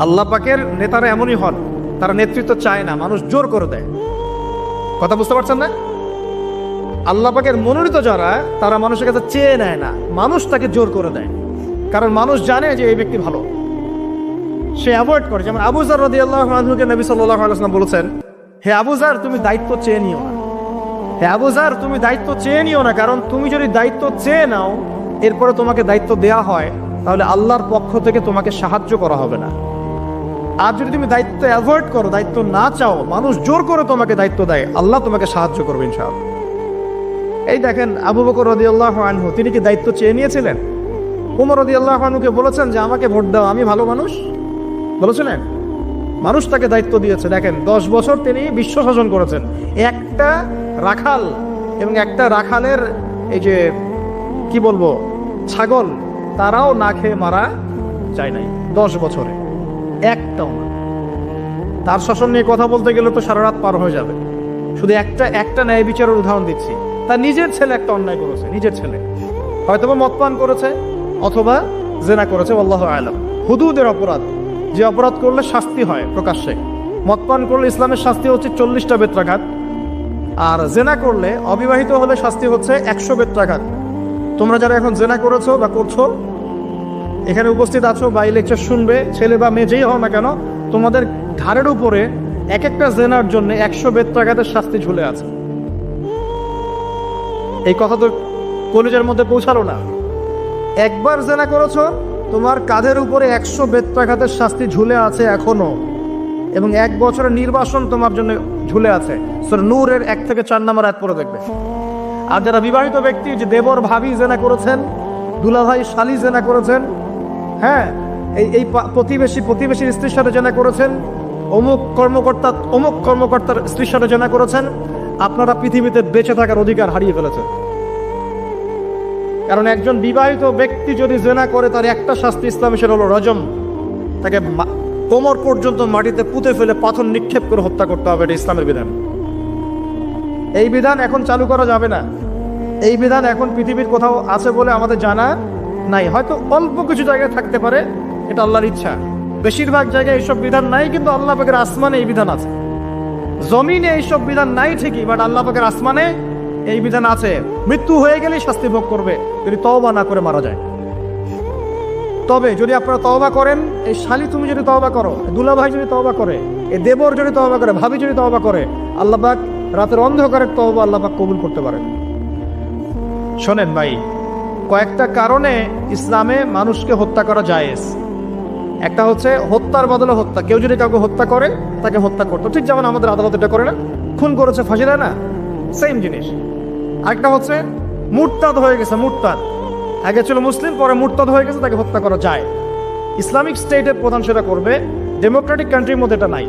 আল্লাহ পাকের নেতারা এমনই হন, তারা নেতৃত্ব চায় না, মানুষ জোর করে দেয়। কথা বুঝতে পারছেন না? আল্লাহ পাকের মনোনীত যারা, তারা মানুষের কাছে চেয়ে নেয় না, মানুষ তাকে জোর করে দেয়। কারণ মানুষ জানে যে এই ব্যক্তি ভালো, সে অ্যাভয়েড করে। যেমন আবু যার রাদিয়াল্লাহু আনহুকে নবী সাল্লাল্লাহু আলাইহি ওয়াসাল্লাম বলেছেন, হে আবু যার, তুমি দায়িত্ব চেয়ে নিও না। হে আবু যার, তুমি দায়িত্ব চেয়ে নিও না, কারণ তুমি যদি দায়িত্ব চেয়ে নাও, এরপরে তোমাকে দায়িত্ব দেওয়া হয়, তাহলে আল্লাহর পক্ষ থেকে তোমাকে সাহায্য করা হবে না। আর যদি তুমি দায়িত্ব অ্যাভয়েড করো, দায়িত্ব না চাও, মানুষ জোর করে তোমাকে দায়িত্ব দেয়, আল্লাহ তোমাকে সাহায্য করবে ইনশাআল্লাহ। এই দেখেন, আবু বকর রাদিয়াল্লাহু আনহু, তিনি কি দায়িত্ব চেয়ে নিয়েছিলেন? ওমর রাদিয়াল্লাহু আনহুকে বলেছেন যে আমাকে ভোট দাও, আমি ভালো মানুষ, বলেছিলেন? মানুষ তাকে দায়িত্ব দিয়েছে। দেখেন, 10 বছর তিনি বিশ্ব শাসন করেছেন। একটা রাখাল এবং একটা রাখালের এই যে কি বলবো ছাগল, তারাও না খেয়ে মারা যায় নাই 10 বছরে, একটাও না। তার শাসন নিয়ে কথা বলতে গেলে তো সারা রাত পার হয়ে যাবে। শুধু একটা ন্যায় বিচারের উদাহরণ দিচ্ছি। তার নিজের ছেলে একটা অন্যায় করেছে, নিজের ছেলে হয়তোবা মদপান করেছে অথবা জেনা করেছে, আল্লাহু আ'লাম। হুদুদের অপরাধ, যে অপরাধ করলে শাস্তি হয় প্রকাশ্যে। মদপান করলে ইসলামের শাস্তি হচ্ছে 40টা বেত্রাঘাত, আর জেনা করলে, অবিবাহিত হলে শাস্তি হচ্ছে 100 বেত্রাঘাত। তোমরা যারা এখন জেনা করেছো বা করছো, এখানে উপস্থিত আছো বা এই লেকচার শুনবে, ছেলে বা মেয়ে যেই হও না কেন, তোমাদের ঘাড়ের উপরে একটা জেনার জন্য 100 বেত্রাঘাতের শাস্তি ঝুলে আছে। এই কথা তো কলেজের মধ্যে পৌঁছালো না। একবার জেনা করেছো, তোমার কাঁধের উপরে 100 বেত্রাঘাতের শাস্তি ঝুলে আছে এখনো, এবং 1 বছরের নির্বাসন তোমার জন্য ঝুলে আছে। সূরা নূরের 1 থেকে 4 নম্বর আয়াত পড়ে দেখবে। আর যারা বিবাহিত ব্যক্তি, যে দেবর ভাবি জেনা করেছেন, দুলাভাই শালি জেনা করেছেন, হ্যাঁ, এই প্রতিবেশীর স্ত্রীর সাথে জেনা করেছেন, অমুক কর্মকর্তার স্ত্রীর সাথে জেনা করেছেন, আপনারা পৃথিবীতে বেঁচে থাকার অধিকার হারিয়ে ফেলেছেন। কারণ একজন বিবাহিত ব্যক্তি যদি জেনা করে, তার একটা শাস্তি ইসলামে, সেটা হলো রজম, তাকে কোমর পর্যন্ত মাটিতে পুঁতে ফেলে পাথর নিক্ষেপ করে হত্যা করতে হবে, এটা ইসলামের বিধান। এই বিধান এখন চালু করা যাবে না। এই বিধান এখন পৃথিবীর কোথাও আছে বলে আমাদের জানা নাই। হয়তো অল্প কিছু জায়গায় থাকতে পারে, এটা আল্লাহর ইচ্ছা। বেশিরভাগ জায়গায় এইসব বিধান নাই, কিন্তু আল্লাহ পাকের আসমানে এই বিধান আছে। জমিনে এইসব বিধান নাই ঠিকই, বাট আল্লাহ পাকের আসমানে এই বিধান আছে। মৃত্যু হয়ে গেলেই শাস্তি ভোগ করবে যদি তওবা না করে মারা যায়। তবে যদি আপনারা তওবা করেন, এই শালি তুমি যদি তওবা করো, দুলা ভাই যদি তওবা করে, এই দেবর যদি তওবা করে, ভাবি যদি তওবা করে, আল্লাহ পাক রাতের অন্ধকারের তওবা আল্লাহ পাক কবুল করতে পারেন। শোনেন ভাই, কয়েকটা কারণে ইসলামে মানুষকে হত্যা করা জায়েজ। একটা হচ্ছে হত্যার বদলে হত্যা। কেউ যদি কাউকে হত্যা করে, তাকে হত্যা করতো, ঠিক যেমন আমাদের আদালত এটা করে না, খুন করেছে ফাঁসি দেয় না, সেম জিনিস। আরেকটা হচ্ছে মুরতাদ হয়ে গেছে, মুরতাদ আগে ছিল মুসলিম, পরে মুরতাদ হয়ে গেছে, তাকে হত্যা করা যায়। ইসলামিক স্টেটের প্রধান সেটা করবে, ডেমোক্রেটিক কান্ট্রির মধ্যে এটা নাই।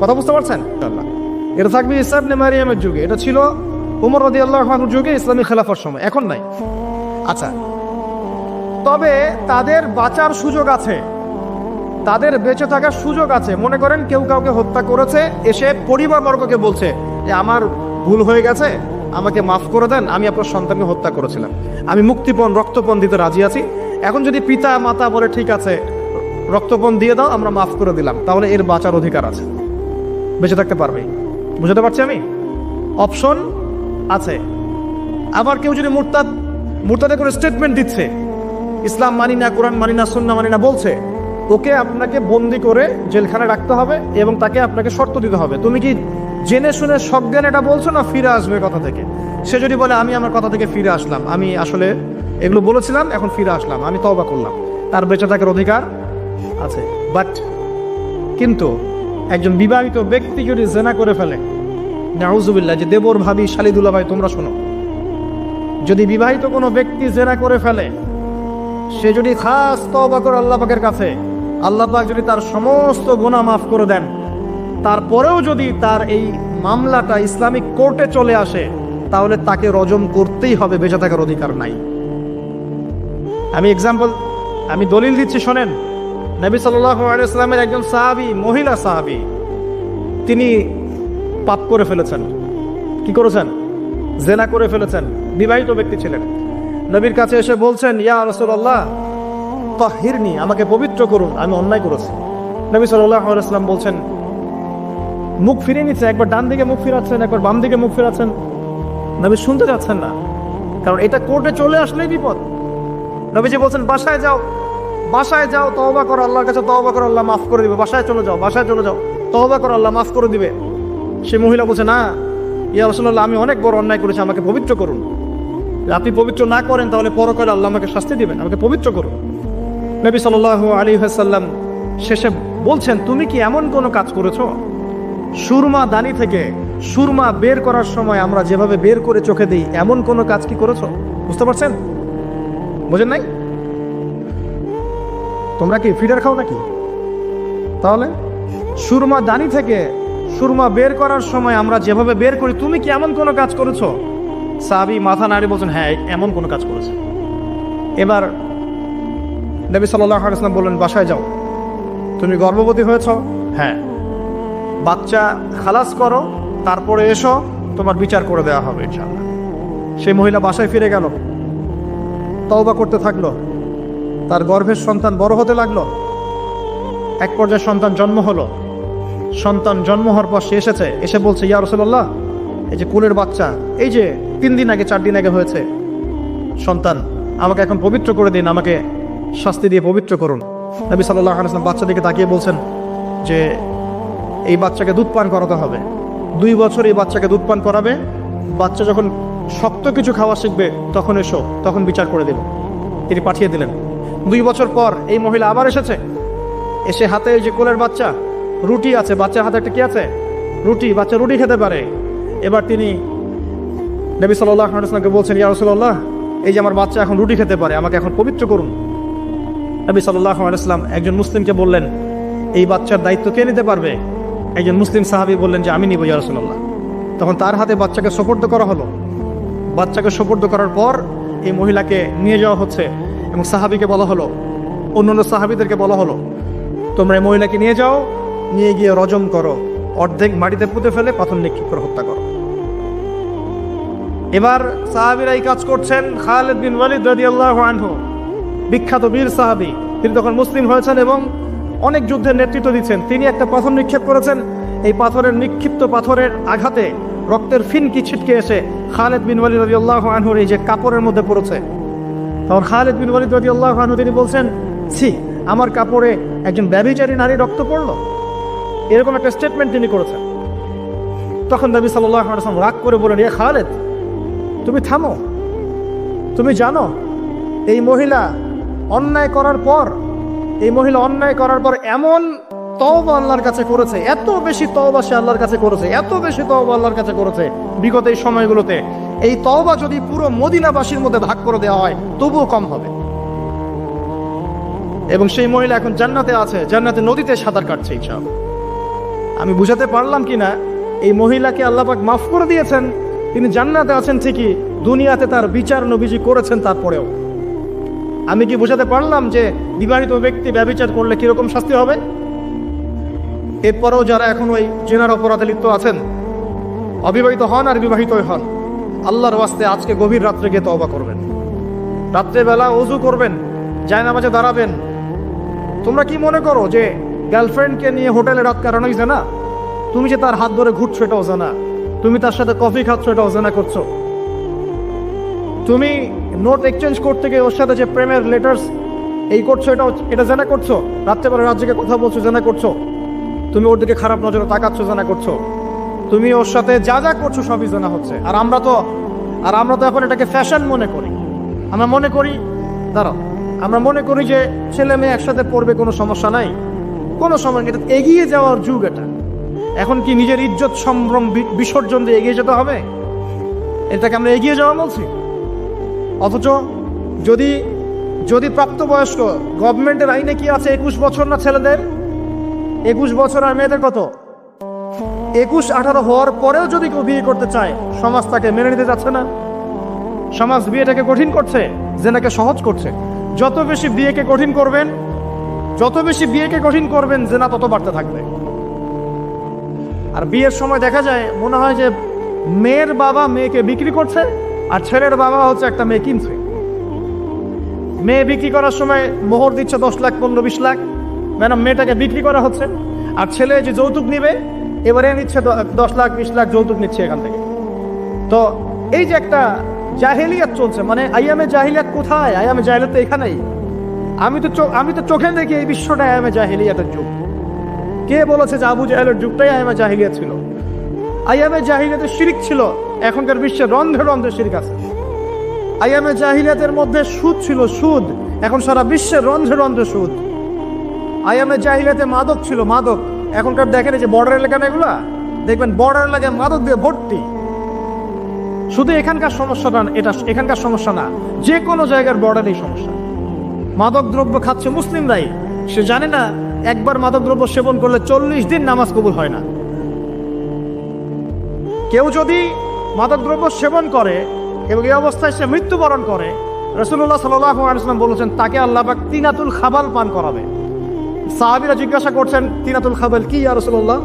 কথা বুঝতে পারছেন? এটা থাকবে ঈসা ইবনে মারিয়ামের যুগে, এটা ছিল উমর রাদিয়াল্লাহু আনহুর যুগে, ইসলামী খেলাফার সময়, এখন নাই। আচ্ছা, তবে তাদের বাঁচার সুযোগ আছে, তাদের বেঁচে থাকার সুযোগ আছে। মনে করেন কেউ কাউকে হত্যা করেছে, এসে পরিবারবর্গকে বলছে যে আমার ভুল হয়ে গেছে, আমাকে মাফ করে দেন, আমি আপনার সন্তানকে হত্যা করেছিলাম, আমি মুক্তিপণ রক্তপণ দিতে রাজি আছি। এখন যদি পিতা মাতা বলে ঠিক আছে রক্তপণ দিয়ে দাও, আমরা মাফ করে দিলাম, তাহলে এর বাঁচার অধিকার আছে, বেঁচে থাকতে পারবে। বুঝতে পারছি আমি? অপশন আছে। আবার কেউ যদি মুরতাদে করে স্টেটমেন্ট দিচ্ছে, ইসলাম মানি না, কোরআন মানি না, সুন্নাহ মানি না বলছে, ওকে আপনাকে বন্দি করে জেলখানায় রাখতে হবে এবং তাকে আপনাকে শর্ত দিতে হবে, তুমি কি জেনে শুনে সজ্ঞান এটা বলছো না ফিরে আসবে কথা থেকে। সে যদি বলে আমি আমার কথা থেকে ফিরে আসলাম, আমি আসলে এগুলো বলেছিলাম, এখন ফিরে আসলাম, আমি তওবা করলাম, তার বেঁচে থাকার অধিকার আছে। বাট কিন্তু একজন বিবাহিত ব্যক্তি যদি জেনা করে ফেলে, নাউজুবিল্লাহ, যে দেবর ভাবি শালিদুল্লাহ ভাই তোমরা শোনো, যদি বিবাহিত কোনো ব্যক্তি জেনা করে ফেলে, সে যদি খাস তওবা করে আল্লাহ পাকের কাছে, আল্লাহ পাক যদি তার সমস্ত গুনাহ মাফ করে দেন, তারপরেও যদি তার এই মামলাটা ইসলামিক কোর্টে চলে আসে, তাহলে তাকে রজম করতেই হবে, বেঁচে থাকার অধিকার নাই। আমি দলিল দিচ্ছি, শোনেন। নবী সাল্লাল্লাহু আলাইহি ওয়াসাল্লামের একজন সাহাবী, মহিলা সাহাবী, তিনি পাপ করে ফেলেছেন। কি করেছেন? জেনা করে ফেলেছেন, বিবাহিত ব্যক্তি ছিলেন। নবীর কাছে এসে বলছেন, ইয়া রাসূলুল্লাহ তাহিরনি, আমাকে পবিত্র করুন, আমি অন্যায় করেছি। নবী সাল্লাল্লাহু আলাইহি ওয়াসাল্লাম বলছেন, মুখ ফিরিয়ে নিচ্ছে, একবার ডান দিকে মুখ ফিরাচ্ছেন, একবার বাম দিকে মুখ ফিরাচ্ছেন। নবী শুনতে যাচ্ছেন না, কারণ এটা কোর্টে চলে আসলেই বিপদ। নবীজি বলছেন, বাসায় যাও, বাসায় যাও, তওবা করো, আল্লাহর কাছে তওবা করো, আল্লাহ মাফ করে দিবে। বাসায় চলে যাও, বাসায় চলে যাও, তওবা করো, আল্লাহ মাফ করে দিবে। সে মহিলা বলছে, না ইয়া রাসূলুল্লাহ, আমি অনেক বড় অন্যায় করেছি, আমাকে পবিত্র করুন। আপনি পবিত্র না করেন তাহলে পরকালে আল্লাহ আমাকে শাস্তি দিবেন, আমাকে পবিত্র করুন। নবী সাল্লাল্লাহু আলাইহি ওয়াসাল্লাম শেষে বলছেন, তুমি কি এমন কোনো কাজ করেছো? সুরমা দানি থেকে সুরমা বের করার সময় আমরা যেভাবে বের করে চোখে দিই, এমন কোনো কাজ কি করেছো? বুঝতে পারছেন? বোঝেন নাই? তোমরা কি ফিডার খাও নাকি? তাহলে সুরমা দানি থেকে সুরমা বের করার সময় আমরা যেভাবে বের করি, তুমি কি এমন কোনো কাজ করেছো? সাহাবী মাথা নাড়িয়ে বলছেন, হ্যাঁ এমন কোনো কাজ করেছে। এবার নবী সাল্লাল্লাহু আলাইহি ওয়াসাল্লাম বললেন, বাসায় যাও, তুমি গর্ভবতী হয়েছ, হ্যাঁ, বাচ্চা খালাস করো, তারপরে এসো, তোমার বিচার করে দেওয়া হবে ইনশাআল্লাহ। সেই মহিলা বাসায় ফিরে গেল, তওবা করতে থাকলো, তার গর্ভের সন্তান বড় হতে লাগলো। এক পর্যায়ে সন্তান জন্ম হলো। সন্তান জন্ম হওয়ার পর সে এসে বলছে, ইয়া রাসূলুল্লাহ, এই যে কোলের বাচ্চা, এই যে 3 দিন আগে 4 দিন আগে হয়েছে সন্তান, আমাকে এখন পবিত্র করে দিন, আমাকে শাস্তি দিয়ে পবিত্র করুন। নবী সাল্লাল্লাহু আলাইহি ওয়াসাল্লাম বাচ্চার দিকে তাকিয়ে বলছেন যে এই বাচ্চাকে দুধ পান করাতে হবে, 2 বছর এই বাচ্চাকে দুধ পান করাবে, বাচ্চা যখন শক্ত কিছু খাওয়া শিখবে তখন এসো, তখন বিচার করে দেব। তিনি পাঠিয়ে দিলেন। 2 বছর পর এই মহিলা আবার এসে হাতে এই যে কোলের বাচ্চা, রুটি আছে, বাচ্চার হাতে একটা কি আছে? রুটি, বাচ্চা রুটি খেতে পারে। এবার তিনি নবী সাল্লাল্লাহু আলাইহি ওয়াসাল্লামকে বলছেন, ইয়া রাসূলুল্লাহ, এই যে আমার বাচ্চা এখন রুটি খেতে পারে, আমাকে এখন পবিত্র করুন। নবী সাল্লাল্লাহু আলাইহি ওয়াসাল্লাম একজন মুসলিমকে বললেন, এই বাচ্চার দায়িত্ব কে নিতে পারবে? একজন মুসলিম সাহাবী বললেন যে আমি নিব ইয়া রাসূলুল্লাহ। তখন তার হাতে বাচ্চাকে সুপর্দ করা হলো। বাচ্চাকে সুপর্দ করার পর এই মহিলাকে নিয়ে যাওয়া হচ্ছে এবং সাহাবীকে বলা হলো, অন্যান্য সাহাবীদেরকে বলা হলো তোমরা এই মহিলাকে নিয়ে যাও, নিয়ে গিয়ে রজম করো, অর্ধেক মাটিতে পুঁতে ফেলে পাথর নিক্ষেপ করে হত্যা করো। এবার সাহাবীরা এই কাজ করছেন। খালিদ বিন ওয়ালিদ রাদিয়াল্লাহু আনহু, বিখ্যাত বীর সাহাবী, তিনি তখন মুসলিম হয়েছেন এবং অনেক যুদ্ধের নেতৃত্ব দিচ্ছেন। তিনি একটা পাথর নিক্ষেপ করেছেন। এই পাথরের নিক্ষিপ্ত পাথরের আঘাতে রক্তের ফিনকি ছিটকে এসে খালিদ বিন ওয়ালিদ রাদিয়াল্লাহু আনহুর এই যে কাপড়ের মধ্যে পড়েছে। তখন খালিদ বিন ওয়ালিদ রাদিয়াল্লাহু আনহু তিনি বলছেন, ছি, আমার কাপড়ে একজন ব্যভিচারী নারী রক্ত পড়লো, এরকম একটা স্টেটমেন্ট তিনি করেছেন। তখন নবী সাল্লাল্লাহু আলাইহি ওয়াসাল্লাম রাগ করে বলেন, এ খালিদ, তুমি থামো। তুমি জানো এই মহিলা অন্যায় করার পর এমন তওবা আল্লাহর কাছে করেছে, এত বেশি তওবা সে আল্লাহর কাছে করেছে, এত বেশি তওবা আল্লাহর কাছে করেছে বিগত এই সময়গুলোতে, এই তওবা যদি পুরো মদিনাবাসীর মধ্যে ভাগ করে দেওয়া হয় তবুও কম হবে। এবং সেই মহিলা এখন জান্নাতে আছে, জান্নাতে নদীতে সাঁতার কাটছে। ইনশাআল্লাহ। আমি বুঝাতে পারলাম কিনা, এই মহিলাকে আল্লাহ পাক মাফ করে দিয়েছেন, তিনি জান্নাতে আছেন ঠিকই, দুনিয়াতে তার বিচার নবীজি করেছেন তারপরেও। আমি কি বুঝাতে পারলাম যে বিবাহিত ব্যক্তি ব্যভিচার করলে কিরকম শাস্তি হবে? এরপরেও যারা এখন ওই জেনার অপরাধে লিপ্ত আছেন, অবিবাহিত হন আর বিবাহিত হন, আল্লাহর ওয়াস্তে আজকে গভীর রাত্রে গিয়ে তওবা করবেন, রাত্রেবেলা ওযু করবেন, জায়নামাজে দাঁড়াবেন। তোমরা কি মনে করো যে গার্লফ্রেন্ডকে নিয়ে হোটেলে রাত কাটানোই জানা? তুমি যে তার হাত ধরে ঘুরছো এটাও জানা, তুমি তার সাথে কফি খাচ্ছ এটাও জানা করছো, তুমি নোট এক্সচেঞ্জ করতে গিয়ে ওর সাথে যে প্রেমের লেটার্স এই করছো এটা জানা করছো, রাত্রেবেলা রাত জেগে কথা বলছো জানা করছো, তুমি ওর দিকে খারাপ নজরে তাকাচ্ছ জানা করছো, তুমি ওর সাথে যা যা করছো সবই জানা হচ্ছে। আর আমরা তো এখন এটাকে ফ্যাশন মনে করি। আমরা মনে করি যে ছেলে মেয়ে একসাথে পড়বে, কোনো সমস্যা নাই, কোনো সময় এটা এগিয়ে যাওয়ার যুগ। এটা এখন কি নিজের ইজ্জত সম্ভ্রম বিসর্জন দিয়ে এগিয়ে যেতে হবে? এটাকে আমরা এগিয়ে যাওয়া বলছি। অথচ যদি প্রাপ্তবয়স্ক, গভর্নমেন্টের আইনে কি আছে 21 বছর না ছেলেদের, 21 বছর, আর মেয়েদের কত 21-18 হওয়ার পরেও যদি কেউ বিয়ে করতে চায়, সমাজ তাকে মেনে নিতে যাচ্ছে না। সমাজ বিয়েটাকে কঠিন করছে, জেনাকে সহজ করছে। যত বেশি বিয়েকে কঠিন করবেন জেনা তত বাড়তে থাকবে। আর বিয়ের সময় দেখা যায় মনে হয় যে মেয়ের বাবা মেয়েকে বিক্রি করছে, আর ছেলের বাবা হচ্ছে একটা মেয়ে কিনছে। মেয়ে বিক্রি করার সময় মোহর দিচ্ছে 10 লাখ 15-20 লাখ, ম্যাডাম মেয়েটাকে বিক্রি করা হচ্ছে। আর ছেলে যে যৌতুক নিবে এবারে নিচ্ছে 10 লাখ 20 লাখ যৌতুক নিচ্ছে এখান থেকে। তো এই যে একটা জাহেলিয়াত চলছে, মানে আইয়ামে জাহিলিয়াত কোথায়? আইয়ামে জাহিলিয়াত তো এখানেই। আমি তো চোখে দেখি এই বিশ্বটা আইয়ামে জাহিলিয়াতের যুগ। কে বলেছে যে আবু জাহেলের যুগটাই আইয়ামে জাহিলিয়াত ছিল? আইয়ামে জাহিলিয়াতে শিরক ছিল, এখনকার বিশ্বে রন্ধ্রে রন্ধ্রে শিরক আছে। আইয়ামে জাহিলিয়াতের মধ্যে সুদ ছিল, সুদ, এখন সারা বিশ্বের রন্ধ্রে রন্ধ্রে সুদ। আইয়ামে জাহিলিয়াতে মাদক ছিল, মাদক, এখনকার দেখেন যে বর্ডার এলাকা না, এগুলা দেখবেন বর্ডার এলাকায় মাদক দিয়ে ভর্তি। শুধু এখানকার সমস্যা না, যে কোনো জায়গার বর্ডারেই সমস্যা। মাদক দ্রব্য খাচ্ছে মুসলিমরাই, সে জানে না একবার মাদক দ্রব্য সেবন করলে 40 দিন নামাজ কবুল হয় না। কেউ যদি মাদক দ্রব্য সেবন করে এবং এই অবস্থায় সে মৃত্যুবরণ করে, রাসূলুল্লাহ সাল্লাল্লাহু আলাইহি ওয়াসাল্লাম বলেছেন তাকে আল্লাহ পাক তিনাতুল খাবাল পান করাবে। সাহাবীরা জিজ্ঞাসা করছেন, তিনাতুল খাবাল কি ইয়া রাসূলুল্লাহ?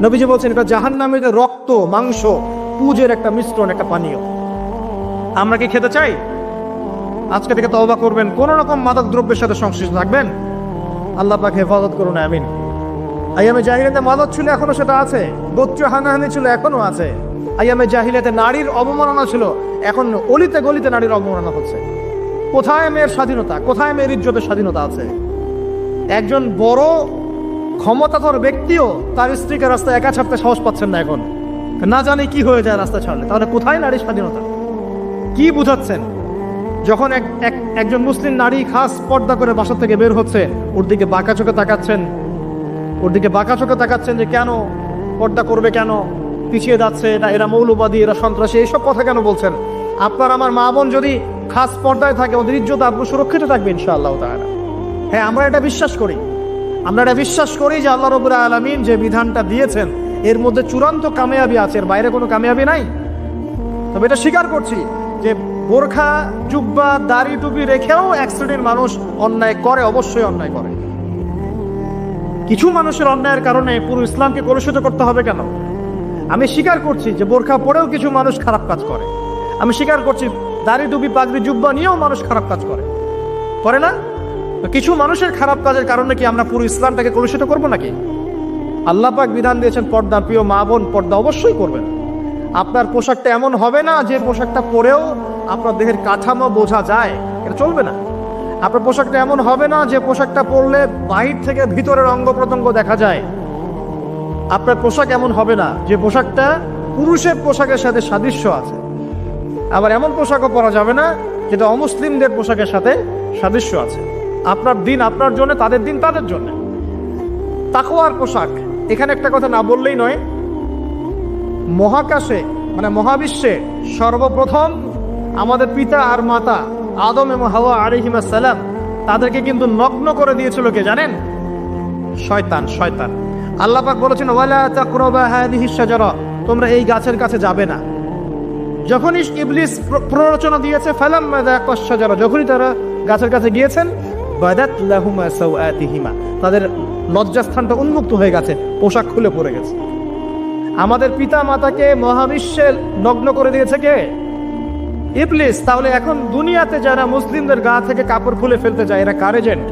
নবীজি বলছেন এটা জাহান্নামের রক্ত, মাংস, পুজের একটা মিশ্রণ, একটা পানীয়। আমরা কি খেতে চাই? আজকে থেকে তওবা করবেন, কোন রকম মাদক দ্রব্যের সাথে সংশ্লিষ্ট থাকবেন, আল্লাহ পাক হেফাজত করুন, আমিন। আইয়ামে জাহিলিয়াতে মাদক ছিল, এখনো সেটা আছে। গোত্রীয় হানাহানি ছিল, এখনো আছে। আইয়ামে জাহিলিয়াতে নারীর অবমাননা ছিল, এখন অলিতে গলিতে নারীর অবমাননা হচ্ছে। কোথায় মেয়ের স্বাধীনতা, কোথায় মেয়ের ইজ্জতের স্বাধীনতা আছে? একজন বড় ক্ষমতাধর ব্যক্তিও তার স্ত্রীকে রাস্তায় একা ছাড়তে সাহস পাচ্ছেন না এখন, না জানি কি হয়ে যায় রাস্তা ছাড়লে। তাহলে কোথায় নারীর স্বাধীনতা? কি বুঝাচ্ছেন? যখন একজন মুসলিম নারী খাস পর্দা করে বাসা থেকে বের হচ্ছে, ওর দিকে বাঁকা চোখে তাকাচ্ছেন যে কেন পর্দা করবে, কেন পিছিয়ে যাচ্ছে, এরা মৌলবাদী, এরা সন্ত্রাসী, এইসব কথা কেন বলছেন? আপনার আমার মা বোন যদি খাস পর্দায় থাকে, ওদের ইজ্জত আব্রু সুরক্ষিত থাকবে ইনশাআল্লাহ তাআলা। হ্যাঁ, আমরা এটা বিশ্বাস করি যে আল্লাহ রাব্বুল আলামিন যে বিধানটা দিয়েছেন এর মধ্যে চূড়ান্ত কামিয়াবি আছে, এর বাইরে কোনো কামিয়াবি নাই। তবে এটা স্বীকার করছি যে বোরখা, জুব্বা, দাড়ি টুপি রেখেও এক শ্রেণীর মানুষ অন্যায় করে, অবশ্যই অন্যায় করে। কিছু মানুষের অন্যায়ের কারণে পুরো ইসলামকে কলুষিত করতে হবে কেন? আমি স্বীকার করছি যে বোরখা পরেও কিছু মানুষ খারাপ কাজ করে। আমি স্বীকার করছি দাড়ি টুপি পাগড়ি জুব্বা নিয়েও মানুষ খারাপ কাজ করে না? তো কিছু মানুষের খারাপ কাজের কারণে কি আমরা পুরো ইসলামটাকে কলুষিত করবো নাকি? আল্লাহ পাক বিধান দিয়েছেন পর্দা, প্রিয় মা বোন পর্দা অবশ্যই করবেন। আপনার পোশাকটা এমন হবে না যে পোশাকটা পরেও আপনার দেহের কাঠামো বোঝা যায়, এটা চলবে না। আপনার পোশাকটা এমন হবে না যে পোশাকটা পরলে বাহির থেকে ভিতরের অঙ্গ প্রত্যঙ্গ দেখা যায়। আপনার পোশাক এমন হবে না যে পোশাকটা পুরুষের পোশাকের সাথে সাদৃশ্য আছে। আবার এমন পোশাকও পরা যাবে না যেটা অমুসলিমদের পোশাকের সাথে সাদৃশ্য আছে। আপনার দিন আপনার জন্য, তাদের দিন তাদের জন্য। তাকওয়ার পোশাক, এখানে একটা কথা না বললেই নয়। মহাকাশে মানে মহাবিশ্বে সর্বপ্রথম আমাদের পিতা আর মাতা আদম এবং হাওয়া আলাইহিস সালাম, তাদেরকে কিন্তু নগ্ন করে দিয়েছিল কে জানেন? শয়তান। আল্লাহ পাক বলেছেন ওয়ালা তাকরাবা হাযিহিশ শাজারা, তোমরা এই গাছের কাছে যাবে না। যখনই ইবলিস প্ররোচনা দিয়েছে ফালাম্মা যাকাশ শাজারা, যখনই তারা গাছের কাছে গিয়েছেন বাদাত লাহুমা সাওআতিহিমা, তাদের লজ্জাস্থানটা উন্মুক্ত হয়ে গেছে, পোশাক খুলে পড়ে গেছে। আমাদের পিতা মাতাকে মহাবিশ্বে নগ্ন করে দিয়েছে কে? ইবলিস। তাহলে এখন দুনিয়াতে যারা মুসলিমদের গা থেকে কাপড় খুলে ফেলতে যায়, এরা কার এজেন্ট?